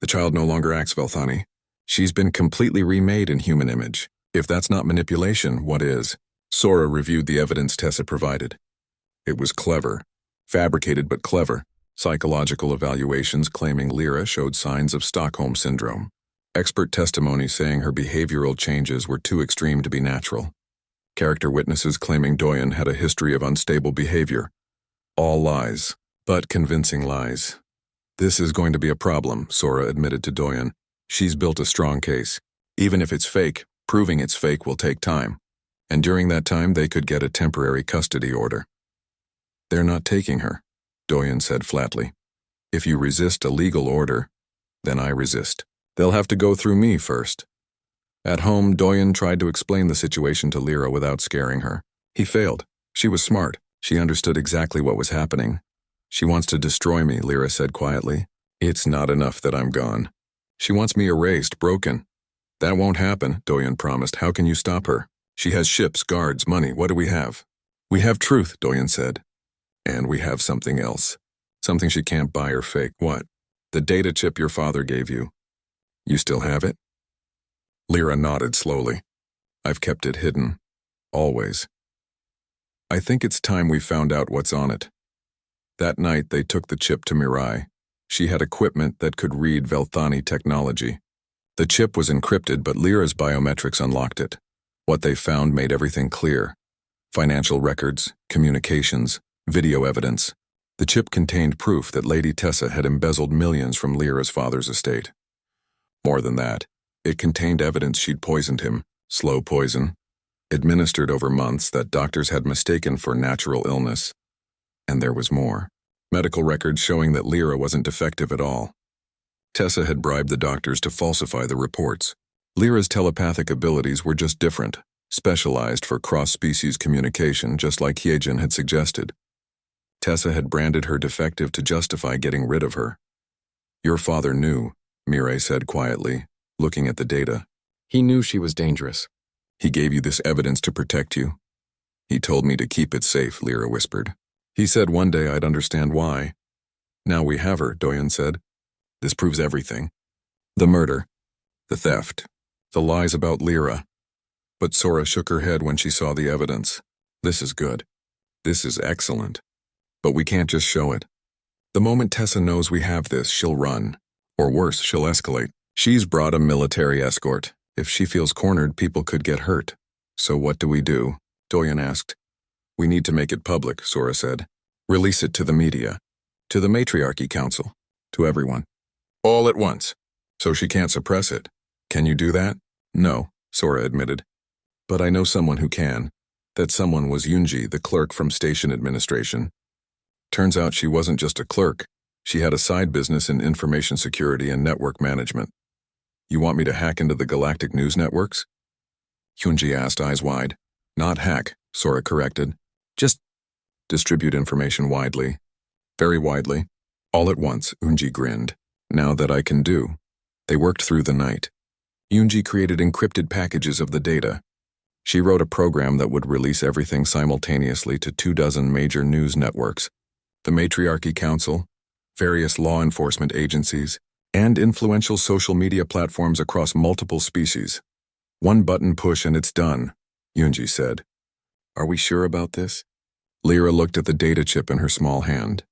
The child no longer acts Velthani. She's been completely remade in human image. If that's not manipulation, what is?" Sora reviewed the evidence Tessa provided. It was clever. Fabricated but clever. Psychological evaluations claiming Lyra showed signs of Stockholm Syndrome. Expert testimony saying her behavioral changes were too extreme to be natural. Character witnesses claiming Doyun had a history of unstable behavior. All lies, but convincing lies. "This is going to be a problem," Sora admitted to Doyun. "She's built a strong case. Even if it's fake, proving it's fake will take time. And during that time, they could get a temporary custody order." "They're not taking her," Doyun said flatly. "If you resist a legal order, then I resist. They'll have to go through me first." At home, Doyun tried to explain the situation to Lyra without scaring her. He failed. She was smart. She understood exactly what was happening. "She wants to destroy me," Lyra said quietly. "It's not enough that I'm gone. She wants me erased, broken." "That won't happen," Doyun promised. "How can you stop her? She has ships, guards, money. What do we have?" "We have truth," Doyun said. "And we have something else. Something she can't buy or fake." "What?" "The data chip your father gave you." "You still have it?" Lyra nodded slowly. "I've kept it hidden. Always. I think it's time we found out what's on it." That night, they took the chip to Mirai. She had equipment that could read Velthani technology. The chip was encrypted, but Lyra's biometrics unlocked it. What they found made everything clear. Financial records, communications, video evidence. The chip contained proof that Lady Tessa had embezzled millions from Lyra's father's estate. More than that, it contained evidence she'd poisoned him, slow poison, administered over months that doctors had mistaken for natural illness. And there was more. Medical records showing that Lyra wasn't defective at all. Tessa had bribed the doctors to falsify the reports. Lyra's telepathic abilities were just different, specialized for cross-species communication, just like Hyejin had suggested. Tessa had branded her defective to justify getting rid of her. "Your father knew," Mireille said quietly, looking at the data. He knew she was dangerous. "He gave you this evidence to protect you?" "He told me to keep it safe," Lyra whispered. "He said one day I'd understand why." "Now we have her," Doyun said. "This proves everything. The murder, the theft, the lies about Lyra." But Sora shook her head when she saw the evidence. "This is good. This is excellent. But we can't just show it. The moment Tessa knows we have this, she'll run. Or worse, she'll escalate. She's brought a military escort. If she feels cornered, people could get hurt. So what do we do? Doyen asked. We need to make it public, Sora said. Release it to the media. To the Matriarchy Council. To everyone. All at once. So she can't suppress it. Can you do that? No, Sora admitted. But I know someone who can. That someone was Yunji, the clerk from station administration. Turns out she wasn't just a clerk. She had a side business in information security and network management. You want me to hack into the galactic news networks? Yunji asked, eyes wide. Not hack, Sora corrected. Just distribute information widely. Very widely. All at once, Yunji grinned. Now that I can do. They worked through the night. Yunji created encrypted packages of the data. She wrote a program that would release everything simultaneously to 24 major news networks, the Matriarchy Council, various law enforcement agencies, and influential social media platforms across multiple species. One button push and it's done, Yunji said. Are we sure about this? Lyra looked at the data chip in her small hand.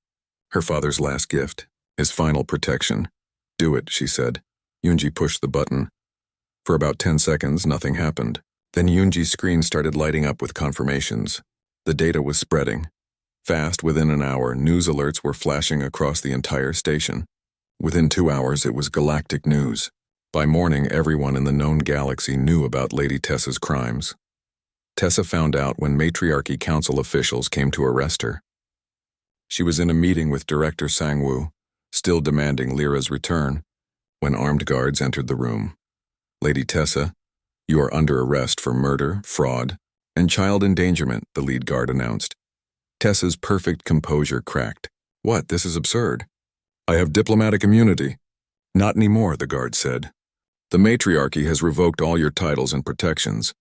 Her father's last gift, his final protection. Do it, she said. Yunji pushed the button. For about 10 seconds, nothing happened. Then Yunji's screen started lighting up with confirmations. The data was spreading. Fast, within an hour, news alerts were flashing across the entire station. Within 2 hours, it was galactic news. By morning, everyone in the known galaxy knew about Lady Tessa's crimes. Tessa found out when Matriarchy Council officials came to arrest her. She was in a meeting with Director Sangwoo, still demanding Lyra's return, when armed guards entered the room. Lady Tessa, you are under arrest for murder, fraud, and child endangerment, the lead guard announced. Tessa's perfect composure cracked. What? This is absurd. I have diplomatic immunity. Not anymore, the guard said. The Matriarchy has revoked all your titles and protections.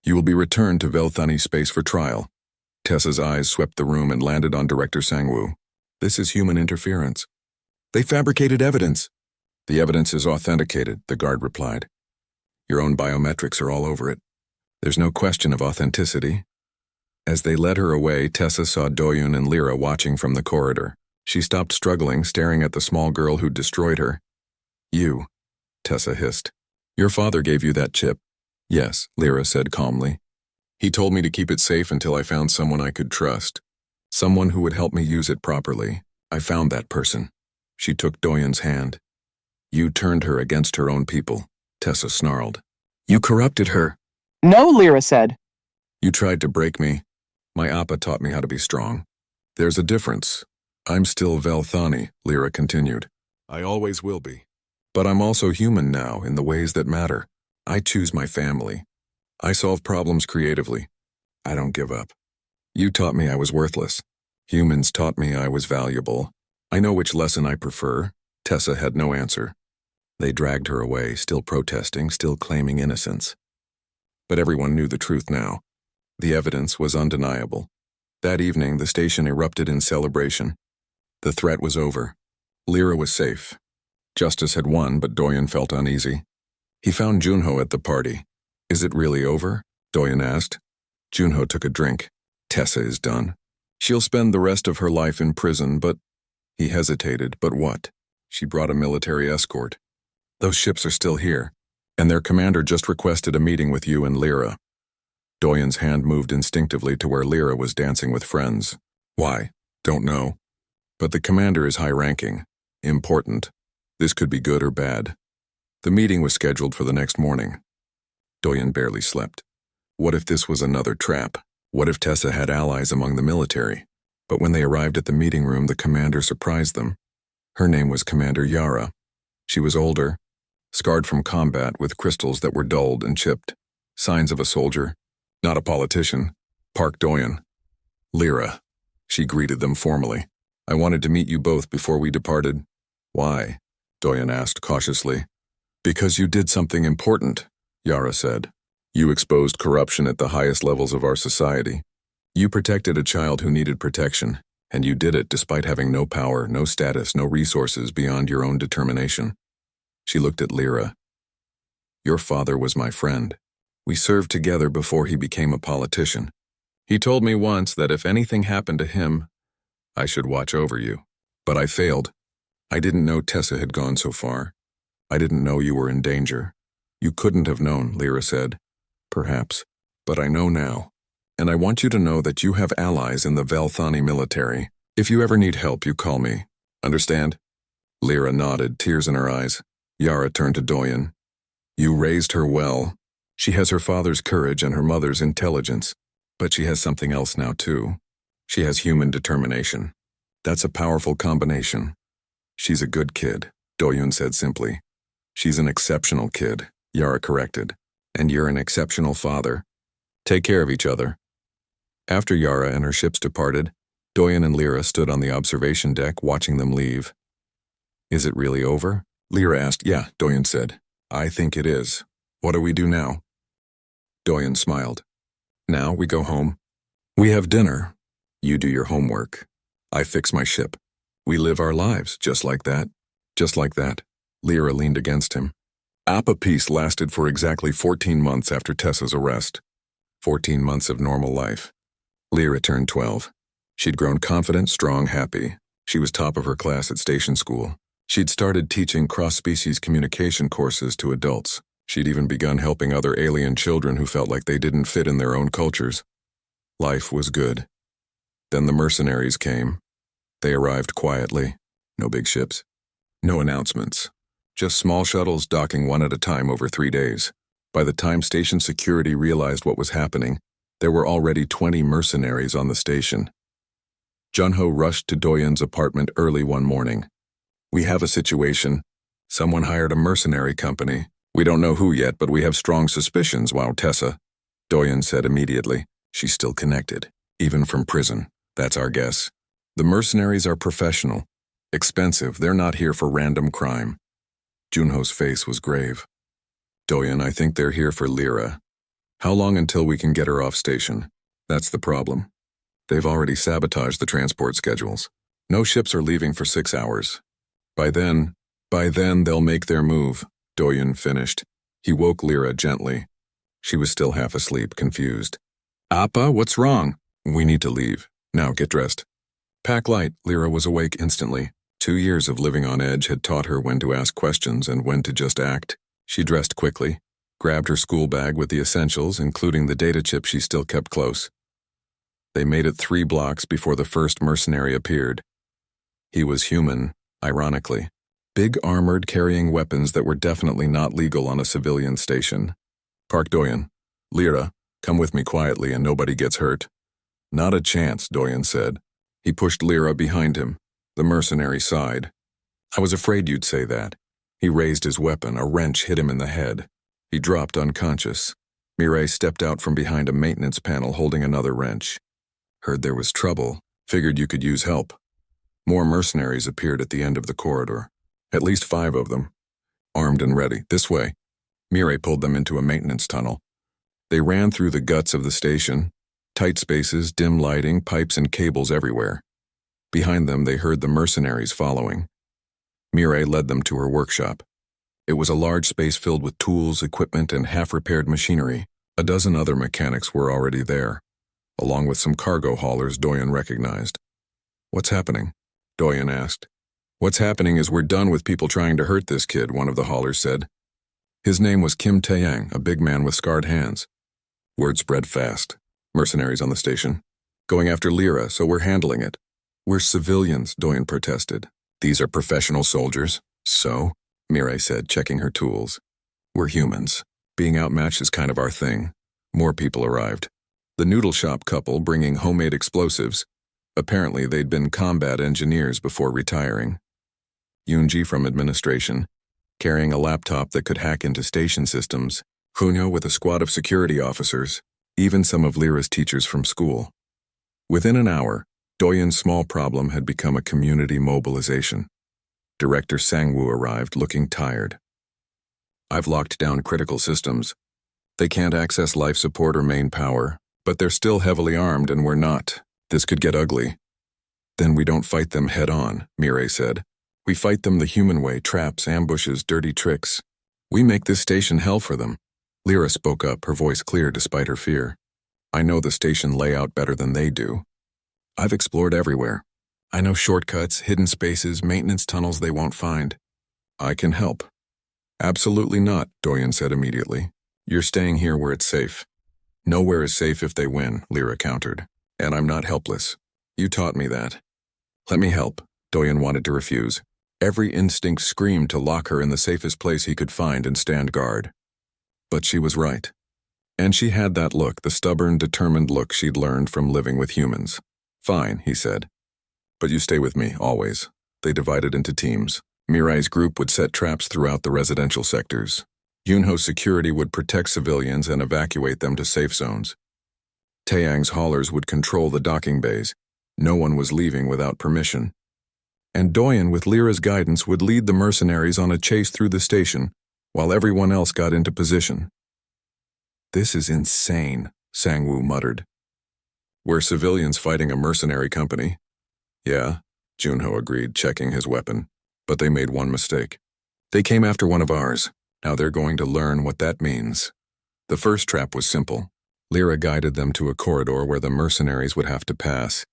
You will be returned to Velthani space for trial. Tessa's eyes swept the room and landed on Director Sangwoo. This is human interference. They fabricated evidence. The evidence is authenticated, the guard replied. Your own biometrics are all over it. There's no question of authenticity. As they led her away, Tessa saw Doyun and Lyra watching from the corridor. She stopped struggling, staring at the small girl who'd destroyed her. You, Tessa hissed. Your father gave you that chip. Yes, Lyra said calmly. He told me to keep it safe until I found someone I could trust. Someone who would help me use it properly. I found that person. She took Doyun's hand. You turned her against her own people, Tessa snarled. You corrupted her. No, Lyra said. You tried to break me. My Appa taught me how to be strong. There's a difference. I'm still Velthani, Lyra continued. I always will be. But I'm also human now in the ways that matter. I choose my family. I solve problems creatively. I don't give up. You taught me I was worthless. Humans taught me I was valuable. I know which lesson I prefer. Tessa had no answer. They dragged her away, still protesting, still claiming innocence. But everyone knew the truth now. The evidence was undeniable. That evening, the station erupted in celebration. The threat was over. Lyra was safe. Justice had won, but Doyen felt uneasy. He found Junho at the party. Is it really over? Doyen asked. Junho took a drink. Tessa is done. She'll spend the rest of her life in prison, but... He hesitated, but what? She brought a military escort. Those ships are still here, and their commander just requested a meeting with you and Lyra. Doyen's hand moved instinctively to where Lyra was dancing with friends. Why? Don't know. But the commander is high-ranking. Important. This could be good or bad. The meeting was scheduled for the next morning. Doyen barely slept. What if this was another trap? What if Tessa had allies among the military? But when they arrived at the meeting room, the commander surprised them. Her name was Commander Yara. She was older, scarred from combat with crystals that were dulled and chipped. Signs of a soldier. Not a politician. Park Doyen. Lyra. She greeted them formally. I wanted to meet you both before we departed. Why? Doyen asked cautiously. Because you did something important, Yara said. You exposed corruption at the highest levels of our society. You protected a child who needed protection, and you did it despite having no power, no status, no resources beyond your own determination. She looked at Lyra. Your father was my friend. We served together before he became a politician. He told me once that if anything happened to him, I should watch over you. But I failed. I didn't know Tessa had gone so far. I didn't know you were in danger. You couldn't have known, Lyra said. Perhaps. But I know now. And I want you to know that you have allies in the Velthani military. If you ever need help, you call me. Understand? Lyra nodded, tears in her eyes. Yara turned to Doyen. You raised her well. She has her father's courage and her mother's intelligence. But she has something else now, too. She has human determination. That's a powerful combination. She's a good kid, Doyen said simply. She's an exceptional kid, Yara corrected. And you're an exceptional father. Take care of each other. After Yara and her ships departed, Doyen and Lyra stood on the observation deck watching them leave. Is it really over? Lyra asked. Yeah, Doyen said. I think it is. What do we do now? Doyen smiled. Now we go home. We have dinner. You do your homework. I fix my ship. We live our lives, just like that. Just like that. Lyra leaned against him. Appa peace lasted for exactly 14 months after Tessa's arrest. 14 months of normal life. Lyra turned 12. She'd grown confident, strong, happy. She was top of her class at station school. She'd started teaching cross-species communication courses to adults. She'd even begun helping other alien children who felt like they didn't fit in their own cultures. Life was good. Then the mercenaries came. They arrived quietly. No big ships. No announcements. Just small shuttles docking one at a time over 3 days. By the time station security realized what was happening, there were already 20 mercenaries on the station. Junho rushed to Doyen's apartment early one morning. We have a situation. Someone hired a mercenary company. We don't know who yet, but we have strong suspicions. Wow, Tessa, Doyen said immediately. She's still connected, even from prison. That's our guess. The mercenaries are professional. Expensive. They're not here for random crime. Junho's face was grave. Doyen, I think they're here for Lyra. How long until we can get her off station? That's the problem. They've already sabotaged the transport schedules. No ships are leaving for 6 hours. By then they'll make their move, Doyen finished. He woke Lyra gently. She was still half asleep, confused. Appa, what's wrong? We need to leave. Now, get dressed. Pack light. Lyra was awake instantly. 2 years of living on edge had taught her when to ask questions and when to just act. She dressed quickly, grabbed her school bag with the essentials, including the data chip she still kept close. They made it 3 blocks before the first mercenary appeared. He was human, ironically. Big armored, carrying weapons that were definitely not legal on a civilian station. Park Doyen. Lyra, come with me quietly and nobody gets hurt. Not a chance, Doyen said. He pushed Lyra behind him. The mercenary sighed. I was afraid you'd say that. He raised his weapon. A wrench hit him in the head. He dropped unconscious. Mireille stepped out from behind a maintenance panel holding another wrench. Heard there was trouble. Figured you could use help. More mercenaries appeared at the end of the corridor. At least 5 of them. Armed and ready. This way. Mireille pulled them into a maintenance tunnel. They ran through the guts of the station. Tight spaces, dim lighting, pipes and cables everywhere. Behind them, they heard the mercenaries following. Mireille led them to her workshop. It was a large space filled with tools, equipment, and half-repaired machinery. A dozen other mechanics were already there, along with some cargo haulers Doyen recognized. What's happening? Doyen asked. What's happening is we're done with people trying to hurt this kid, one of the haulers said. His name was Kim Taeyang, a big man with scarred hands. Word spread fast. Mercenaries on the station. Going after Lyra, so we're handling it. We're civilians, Doyen protested. These are professional soldiers. So? Mireille said, checking her tools. We're humans. Being outmatched is kind of our thing. More people arrived. The noodle shop couple bringing homemade explosives. Apparently they'd been combat engineers before retiring. Yoonji from administration, carrying a laptop that could hack into station systems. Hunyo with a squad of security officers. Even some of Lyra's teachers from school. Within an hour, Doyen's small problem had become a community mobilization. Director Sangwoo arrived looking tired. I've locked down critical systems. They can't access life support or main power, but they're still heavily armed and we're not. This could get ugly. Then we don't fight them head on, Mireille said. We fight them the human way, traps, ambushes, dirty tricks. We make this station hell for them. Lyra spoke up, her voice clear despite her fear. I know the station layout better than they do. I've explored everywhere. I know shortcuts, hidden spaces, maintenance tunnels they won't find. I can help. Absolutely not, Doyen said immediately. You're staying here where it's safe. Nowhere is safe if they win, Lyra countered. And I'm not helpless. You taught me that. Let me help, Doyen wanted to refuse. Every instinct screamed to lock her in the safest place he could find and stand guard. But she was right. And she had that look, the stubborn, determined look she'd learned from living with humans. Fine, he said. But you stay with me, always. They divided into teams. Mirai's group would set traps throughout the residential sectors. Yunho's security would protect civilians and evacuate them to safe zones. Taeyang's haulers would control the docking bays. No one was leaving without permission. And Doyen, with Lyra's guidance, would lead the mercenaries on a chase through the station, while everyone else got into position. This is insane, Sangwoo muttered. We're civilians fighting a mercenary company. Yeah, Junho agreed, checking his weapon. But they made one mistake. They came after one of ours. Now they're going to learn what that means. The first trap was simple. Lyra guided them to a corridor where the mercenaries would have to pass.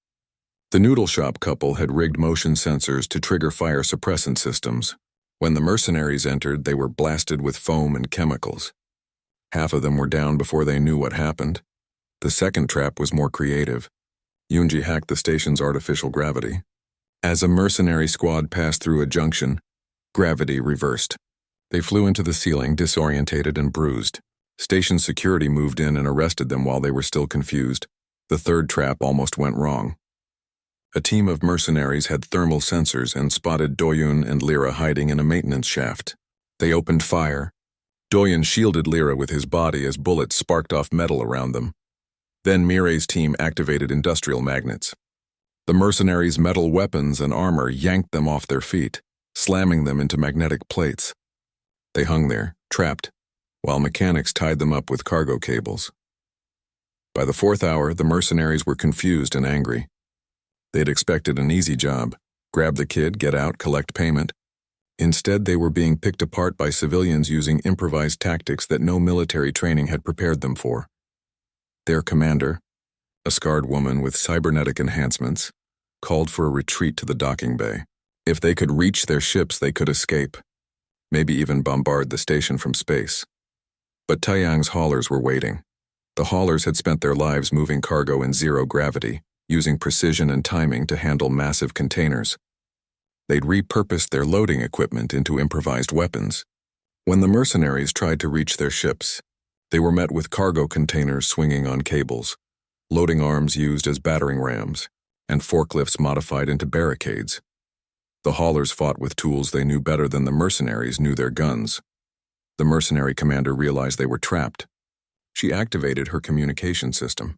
The noodle shop couple had rigged motion sensors to trigger fire suppressant systems. When the mercenaries entered, they were blasted with foam and chemicals. Half of them were down before they knew what happened. The second trap was more creative. Yoonji hacked the station's artificial gravity. As a mercenary squad passed through a junction, gravity reversed. They flew into the ceiling, disorientated and bruised. Station security moved in and arrested them while they were still confused. The third trap almost went wrong. A team of mercenaries had thermal sensors and spotted Doyun and Lyra hiding in a maintenance shaft. They opened fire. Doyen shielded Lyra with his body as bullets sparked off metal around them. Then Mirai's team activated industrial magnets. The mercenaries' metal weapons and armor yanked them off their feet, slamming them into magnetic plates. They hung there, trapped, while mechanics tied them up with cargo cables. By the fourth hour, the mercenaries were confused and angry. They'd expected an easy job: grab the kid, get out, collect payment. Instead, they were being picked apart by civilians using improvised tactics that no military training had prepared them for. Their commander, a scarred woman with cybernetic enhancements, called for a retreat to the docking bay. If they could reach their ships, they could escape, maybe even bombard the station from space. But Taeyang's haulers were waiting. The haulers had spent their lives moving cargo in zero gravity, using precision and timing to handle massive containers. They'd repurposed their loading equipment into improvised weapons. When the mercenaries tried to reach their ships, they were met with cargo containers swinging on cables, loading arms used as battering rams, and forklifts modified into barricades. The haulers fought with tools they knew better than the mercenaries knew their guns. The mercenary commander realized they were trapped. She activated her communication system.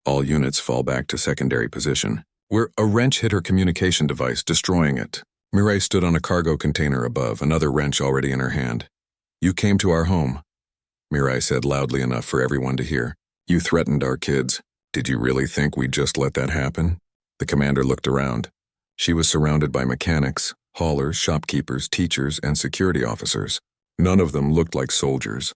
All units fall back to secondary position. Where a wrench hit her communication device, destroying it. Mirai stood on a cargo container above, another wrench already in her hand. You came to our home, Mirai said loudly enough for everyone to hear. You threatened our kids. Did you really think we'd just let that happen? The commander looked around. She was surrounded by mechanics, haulers, shopkeepers, teachers, and security officers. None of them looked like soldiers,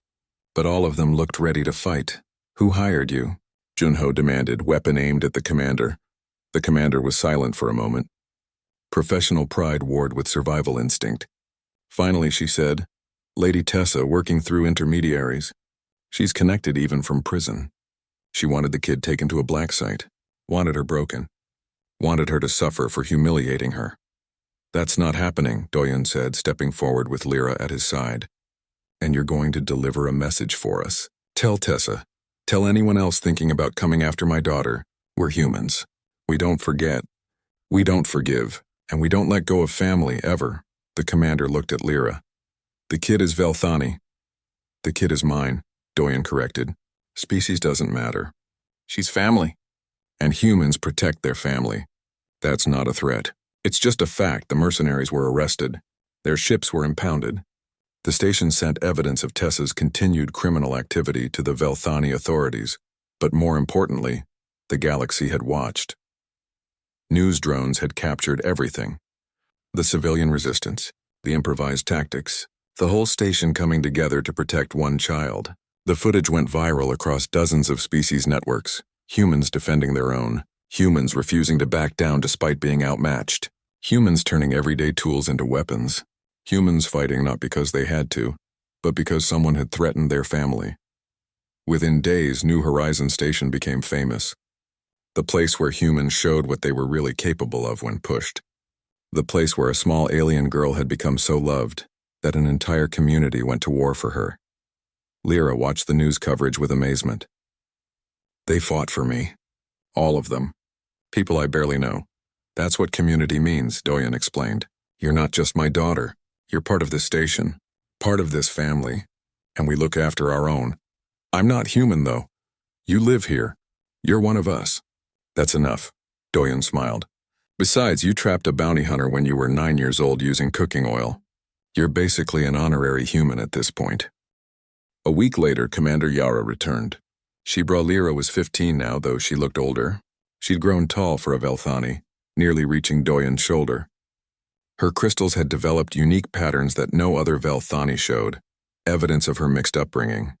but all of them looked ready to fight. Who hired you? Junho demanded, weapon aimed at the commander. The commander was silent for a moment. Professional pride warred with survival instinct. Finally, she said, Lady Tessa, working through intermediaries. She's connected even from prison. She wanted the kid taken to a black site, wanted her broken, wanted her to suffer for humiliating her. That's not happening, Doyen said, stepping forward with Lyra at his side. And you're going to deliver a message for us. Tell Tessa. Tell anyone else thinking about coming after my daughter. We're humans. We don't forget. We don't forgive. And we don't let go of family, ever. The commander looked at Lyra. The kid is Velthani. The kid is mine, Doyen corrected. Species doesn't matter. She's family. And humans protect their family. That's not a threat. It's just a fact. The mercenaries were arrested. Their ships were impounded. The station sent evidence of Tessa's continued criminal activity to the Velthani authorities, but more importantly, the galaxy had watched. News drones had captured everything. The civilian resistance, the improvised tactics, the whole station coming together to protect one child. The footage went viral across dozens of species networks, humans defending their own, humans refusing to back down despite being outmatched, humans turning everyday tools into weapons, humans fighting not because they had to, but because someone had threatened their family. Within days, New Horizon Station became famous. The place where humans showed what they were really capable of when pushed. The place where a small alien girl had become so loved that an entire community went to war for her. Lyra watched the news coverage with amazement. They fought for me. All of them. People I barely know. That's what community means, Doyen explained. You're not just my daughter. You're part of this station, part of this family, and we look after our own. I'm not human, though. You live here. You're one of us. That's enough, Doyen smiled. Besides, you trapped a bounty hunter when you were 9 years old using cooking oil. You're basically an honorary human at this point. A week later, Commander Yara returned. Shibra Lyra was 15 now, though she looked older. She'd grown tall for a Velthani, nearly reaching Doyen's shoulder. Her crystals had developed unique patterns that no other Velthani showed, evidence of her mixed upbringing.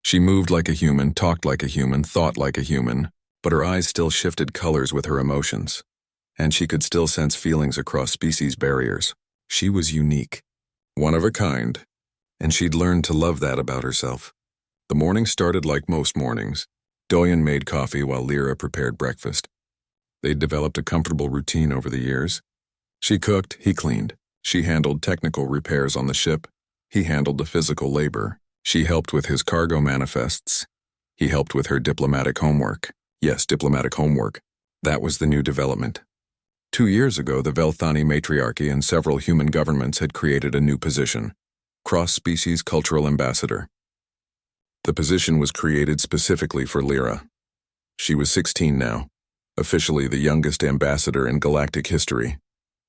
She moved like a human, talked like a human, thought like a human, but her eyes still shifted colors with her emotions, and she could still sense feelings across species barriers. She was unique, one of a kind, and she'd learned to love that about herself. The morning started like most mornings. Doyen made coffee while Lyra prepared breakfast. They'd developed a comfortable routine over the years. She cooked, he cleaned. She handled technical repairs on the ship. He handled the physical labor. She helped with his cargo manifests. He helped with her diplomatic homework. Yes, diplomatic homework. That was the new development. 2 years ago, the Velthani matriarchy and several human governments had created a new position, cross-species cultural ambassador. The position was created specifically for Lyra. She was 16 now, officially the youngest ambassador in galactic history.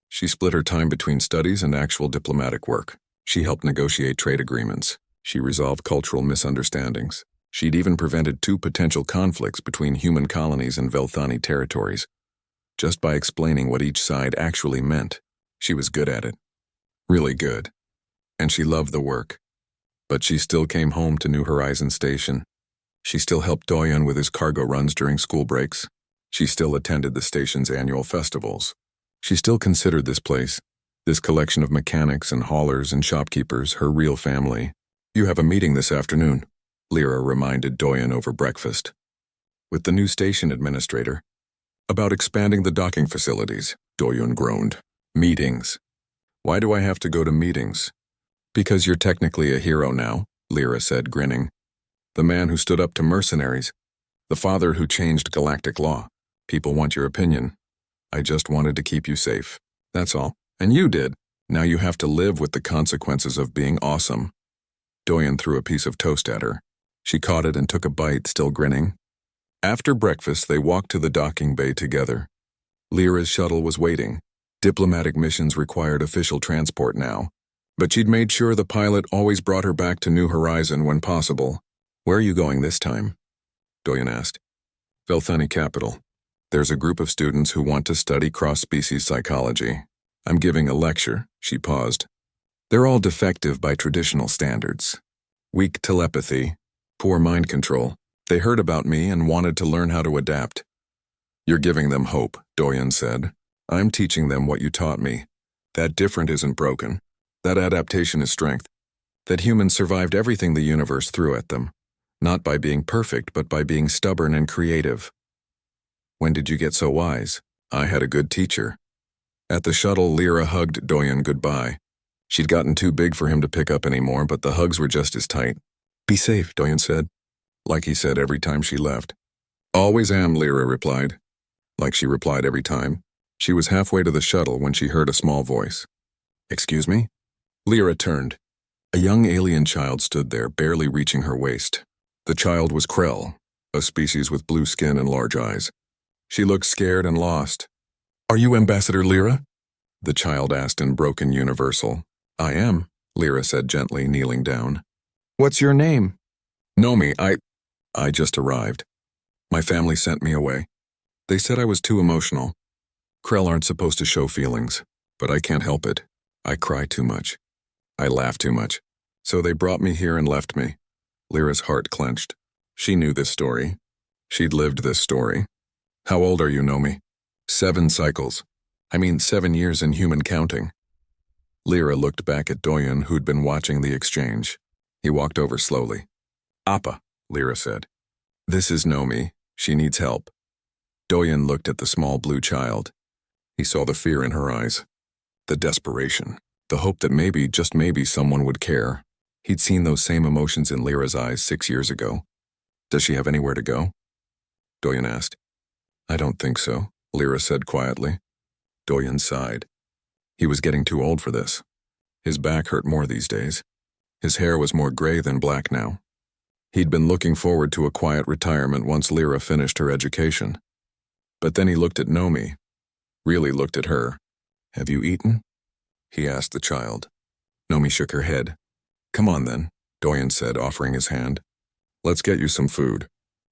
She split her time between studies and actual diplomatic work. She helped negotiate trade agreements. She resolved cultural misunderstandings. She'd even prevented 2 potential conflicts between human colonies and Velthani territories, just by explaining what each side actually meant. She was good at it. Really good. And she loved the work. But she still came home to New Horizon Station. She still helped Doyen with his cargo runs during school breaks. She still attended the station's annual festivals. She still considered this place, this collection of mechanics and haulers and shopkeepers, her real family. You have a meeting this afternoon, Lyra reminded Doyen over breakfast. With the new station administrator. About expanding the docking facilities, Doyen groaned. Meetings. Why do I have to go to meetings? Because you're technically a hero now, Lyra said, grinning. The man who stood up to mercenaries. The father who changed galactic law. People want your opinion. I just wanted to keep you safe. That's all. And you did. Now you have to live with the consequences of being awesome. Doyen threw a piece of toast at her. She caught it and took a bite, still grinning. After breakfast, they walked to the docking bay together. Lyra's shuttle was waiting. Diplomatic missions required official transport now. But she'd made sure the pilot always brought her back to New Horizon when possible. Where are you going this time? Doyen asked. Velthani capital. There's a group of students who want to study cross-species psychology. I'm giving a lecture, she paused. They're all defective by traditional standards. Weak telepathy, poor mind control. They heard about me and wanted to learn how to adapt. You're giving them hope, Doyen said. I'm teaching them what you taught me. That different isn't broken. That adaptation is strength. That humans survived everything the universe threw at them. Not by being perfect, but by being stubborn and creative. When did you get so wise? I had a good teacher. At the shuttle, Lyra hugged Doyen goodbye. She'd gotten too big for him to pick up anymore, but the hugs were just as tight. Be safe, Doyen said. Like he said every time she left. Always am, Lyra replied. Like she replied every time. She was halfway to the shuttle when she heard a small voice. Excuse me? Lyra turned. A young alien child stood there, barely reaching her waist. The child was Krell, a species with blue skin and large eyes. She looked scared and lost. Are you Ambassador Lyra? The child asked in broken universal. I am, Lyra said gently, kneeling down. What's your name? Nomi, I just arrived. My family sent me away. They said I was too emotional. Krell aren't supposed to show feelings, but I can't help it. I cry too much. I laugh too much. So they brought me here and left me. Lyra's heart clenched. She knew this story. She'd lived this story. How old are you, Nomi? 7 cycles. I mean 7 years in human counting. Lyra looked back at Doyen, who'd been watching the exchange. He walked over slowly. Appa, Lyra said. This is Nomi. She needs help. Doyen looked at the small blue child. He saw the fear in her eyes, the desperation, the hope that maybe, just maybe, someone would care. He'd seen those same emotions in Lyra's eyes 6 years ago. Does she have anywhere to go? Doyen asked. I don't think so, Lyra said quietly. Doyen sighed. He was getting too old for this. His back hurt more these days. His hair was more gray than black now. He'd been looking forward to a quiet retirement once Lyra finished her education. But then he looked at Nomi, really looked at her. Have you eaten? He asked the child. Nomi shook her head. Come on then, Doyen said, offering his hand. Let's get you some food.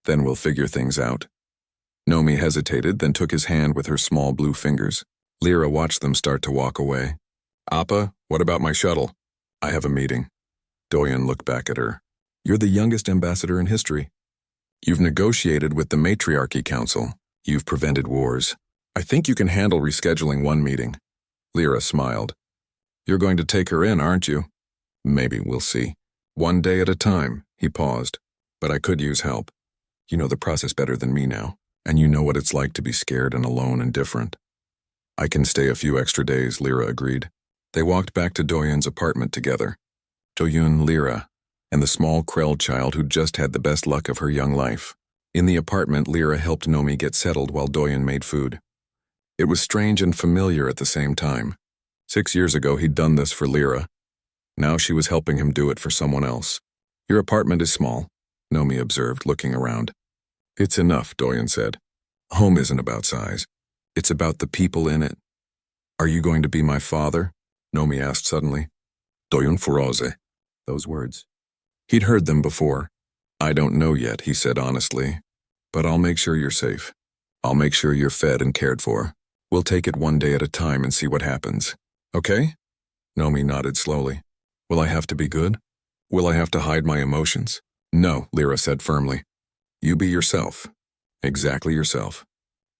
Then we'll figure things out. Nomi hesitated, then took his hand with her small blue fingers. Lyra watched them start to walk away. Appa, what about my shuttle? I have a meeting. Doyen looked back at her. You're the youngest ambassador in history. You've negotiated with the Matriarchy Council. You've prevented wars. I think you can handle rescheduling one meeting. Lyra smiled. You're going to take her in, aren't you? Maybe, we'll see. One day at a time, he paused. But I could use help. You know the process better than me now, and you know what it's like to be scared and alone and different. I can stay a few extra days, Lyra agreed. They walked back to Doyen's apartment together. Doyen, Lyra, and the small Krell child who'd just had the best luck of her young life. In the apartment, Lyra helped Nomi get settled while Doyen made food. It was strange and familiar at the same time. 6 years ago, he'd done this for Lyra. Now she was helping him do it for someone else. Your apartment is small, Nomi observed, looking around. It's enough, Doyen said. Home isn't about size. It's about the people in it. Are you going to be my father? Nomi asked suddenly. Doyen Foroze. Those words. He'd heard them before. I don't know yet, he said honestly. But I'll make sure you're safe. I'll make sure you're fed and cared for. We'll take it one day at a time and see what happens. Okay? Nomi nodded slowly. Will I have to be good? Will I have to hide my emotions? No, Lyra said firmly. You be yourself. Exactly yourself.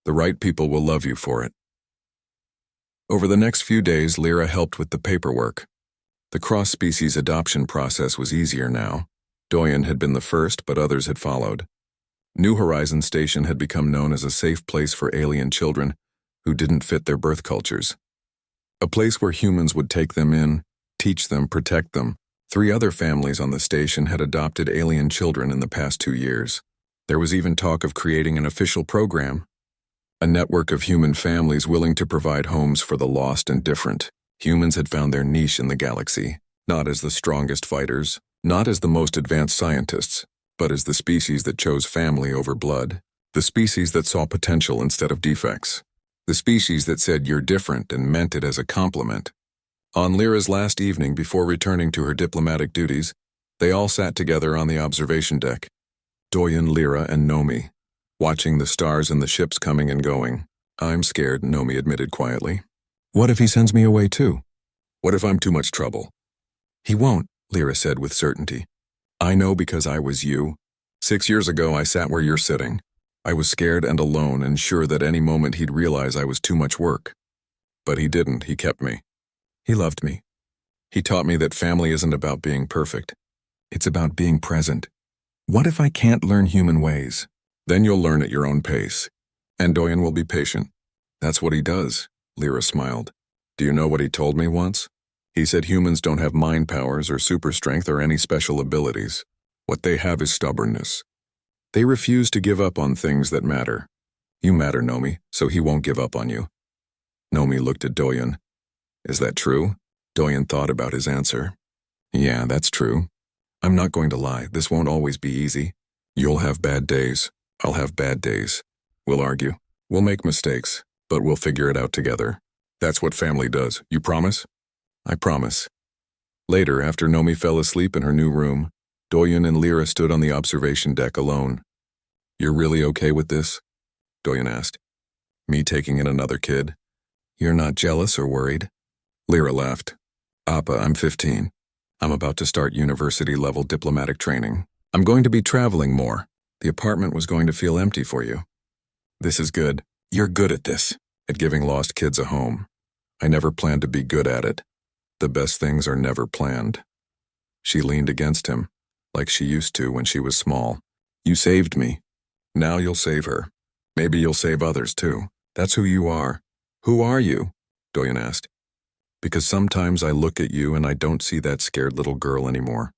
The right people will love you for it. Over the next few days, Lyra helped with the paperwork. The cross-species adoption process was easier now. Doyen had been the first, but others had followed. New Horizon Station had become known as a safe place for alien children who didn't fit their birth cultures. A place where humans would take them in, teach them, protect them. 3 other families on the station had adopted alien children in the past 2 years. There was even talk of creating an official program, a network of human families willing to provide homes for the lost and different. Humans had found their niche in the galaxy, not as the strongest fighters, not as the most advanced scientists, but as the species that chose family over blood, the species that saw potential instead of defects, the species that said you're different and meant it as a compliment. On Lyra's last evening before returning to her diplomatic duties, they all sat together on the observation deck, Doyen, Lyra, and Nomi, watching the stars and the ships coming and going. I'm scared, Nomi admitted quietly. What if he sends me away too? What if I'm too much trouble? He won't, Lyra said with certainty. I know because I was you. 6 years ago I sat where you're sitting. I was scared and alone and sure that any moment he'd realize I was too much work. But he didn't, he kept me. He loved me. He taught me that family isn't about being perfect. It's about being present. What if I can't learn human ways? Then you'll learn at your own pace. And Doyen will be patient. That's what he does, Lyra smiled. Do you know what he told me once? He said humans don't have mind powers or super strength or any special abilities. What they have is stubbornness. They refuse to give up on things that matter. You matter, Nomi, so he won't give up on you. Nomi looked at Doyen. Is that true? Doyen thought about his answer. Yeah, that's true. I'm not going to lie, this won't always be easy. You'll have bad days. I'll have bad days. We'll argue. We'll make mistakes, but we'll figure it out together. That's what family does. You promise? I promise. Later, after Nomi fell asleep in her new room, Doyen and Lyra stood on the observation deck alone. You're really okay with this? Doyen asked. Me taking in another kid? You're not jealous or worried? Lyra laughed. Appa, I'm 15. I'm about to start university-level diplomatic training. I'm going to be traveling more. The apartment was going to feel empty for you. This is good. You're good at this, at giving lost kids a home. I never planned to be good at it. The best things are never planned. She leaned against him, like she used to when she was small. You saved me. Now you'll save her. Maybe you'll save others too. That's who you are. Who are you? Doyen asked. Because sometimes I look at you and I don't see that scared little girl anymore.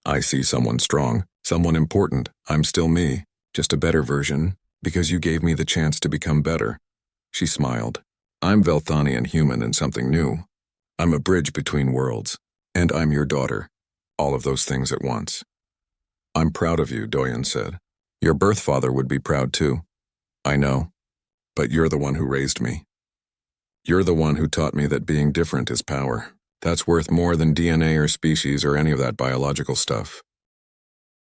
I see someone strong, someone important. I'm still me, just a better version, because you gave me the chance to become better. She smiled. I'm Velthanian human and something new. I'm a bridge between worlds, and I'm your daughter. All of those things at once. I'm proud of you, Doyen said. Your birth father would be proud too. I know, but you're the one who raised me. You're the one who taught me that being different is power. That's worth more than DNA or species or any of that biological stuff.